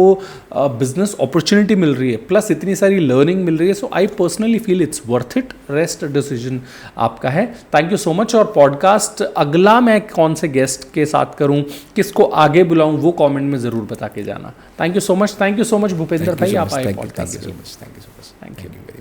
बिजनेस अपॉर्चुनिटी मिल रही है प्लस इतनी सारी लर्निंग मिल रही है, so I personally feel it's worth it. Rest decision आपका है। Thank you so much. और पॉडकास्ट अगला मैं कौन से गेस्ट के साथ करूं, किसको आगे बुलाऊं, वो कमेंट में ज़रूर बता के जाना। Thank you so much. Thank you so much Bhupendra भाई, आप आए podcast. Thank you so much.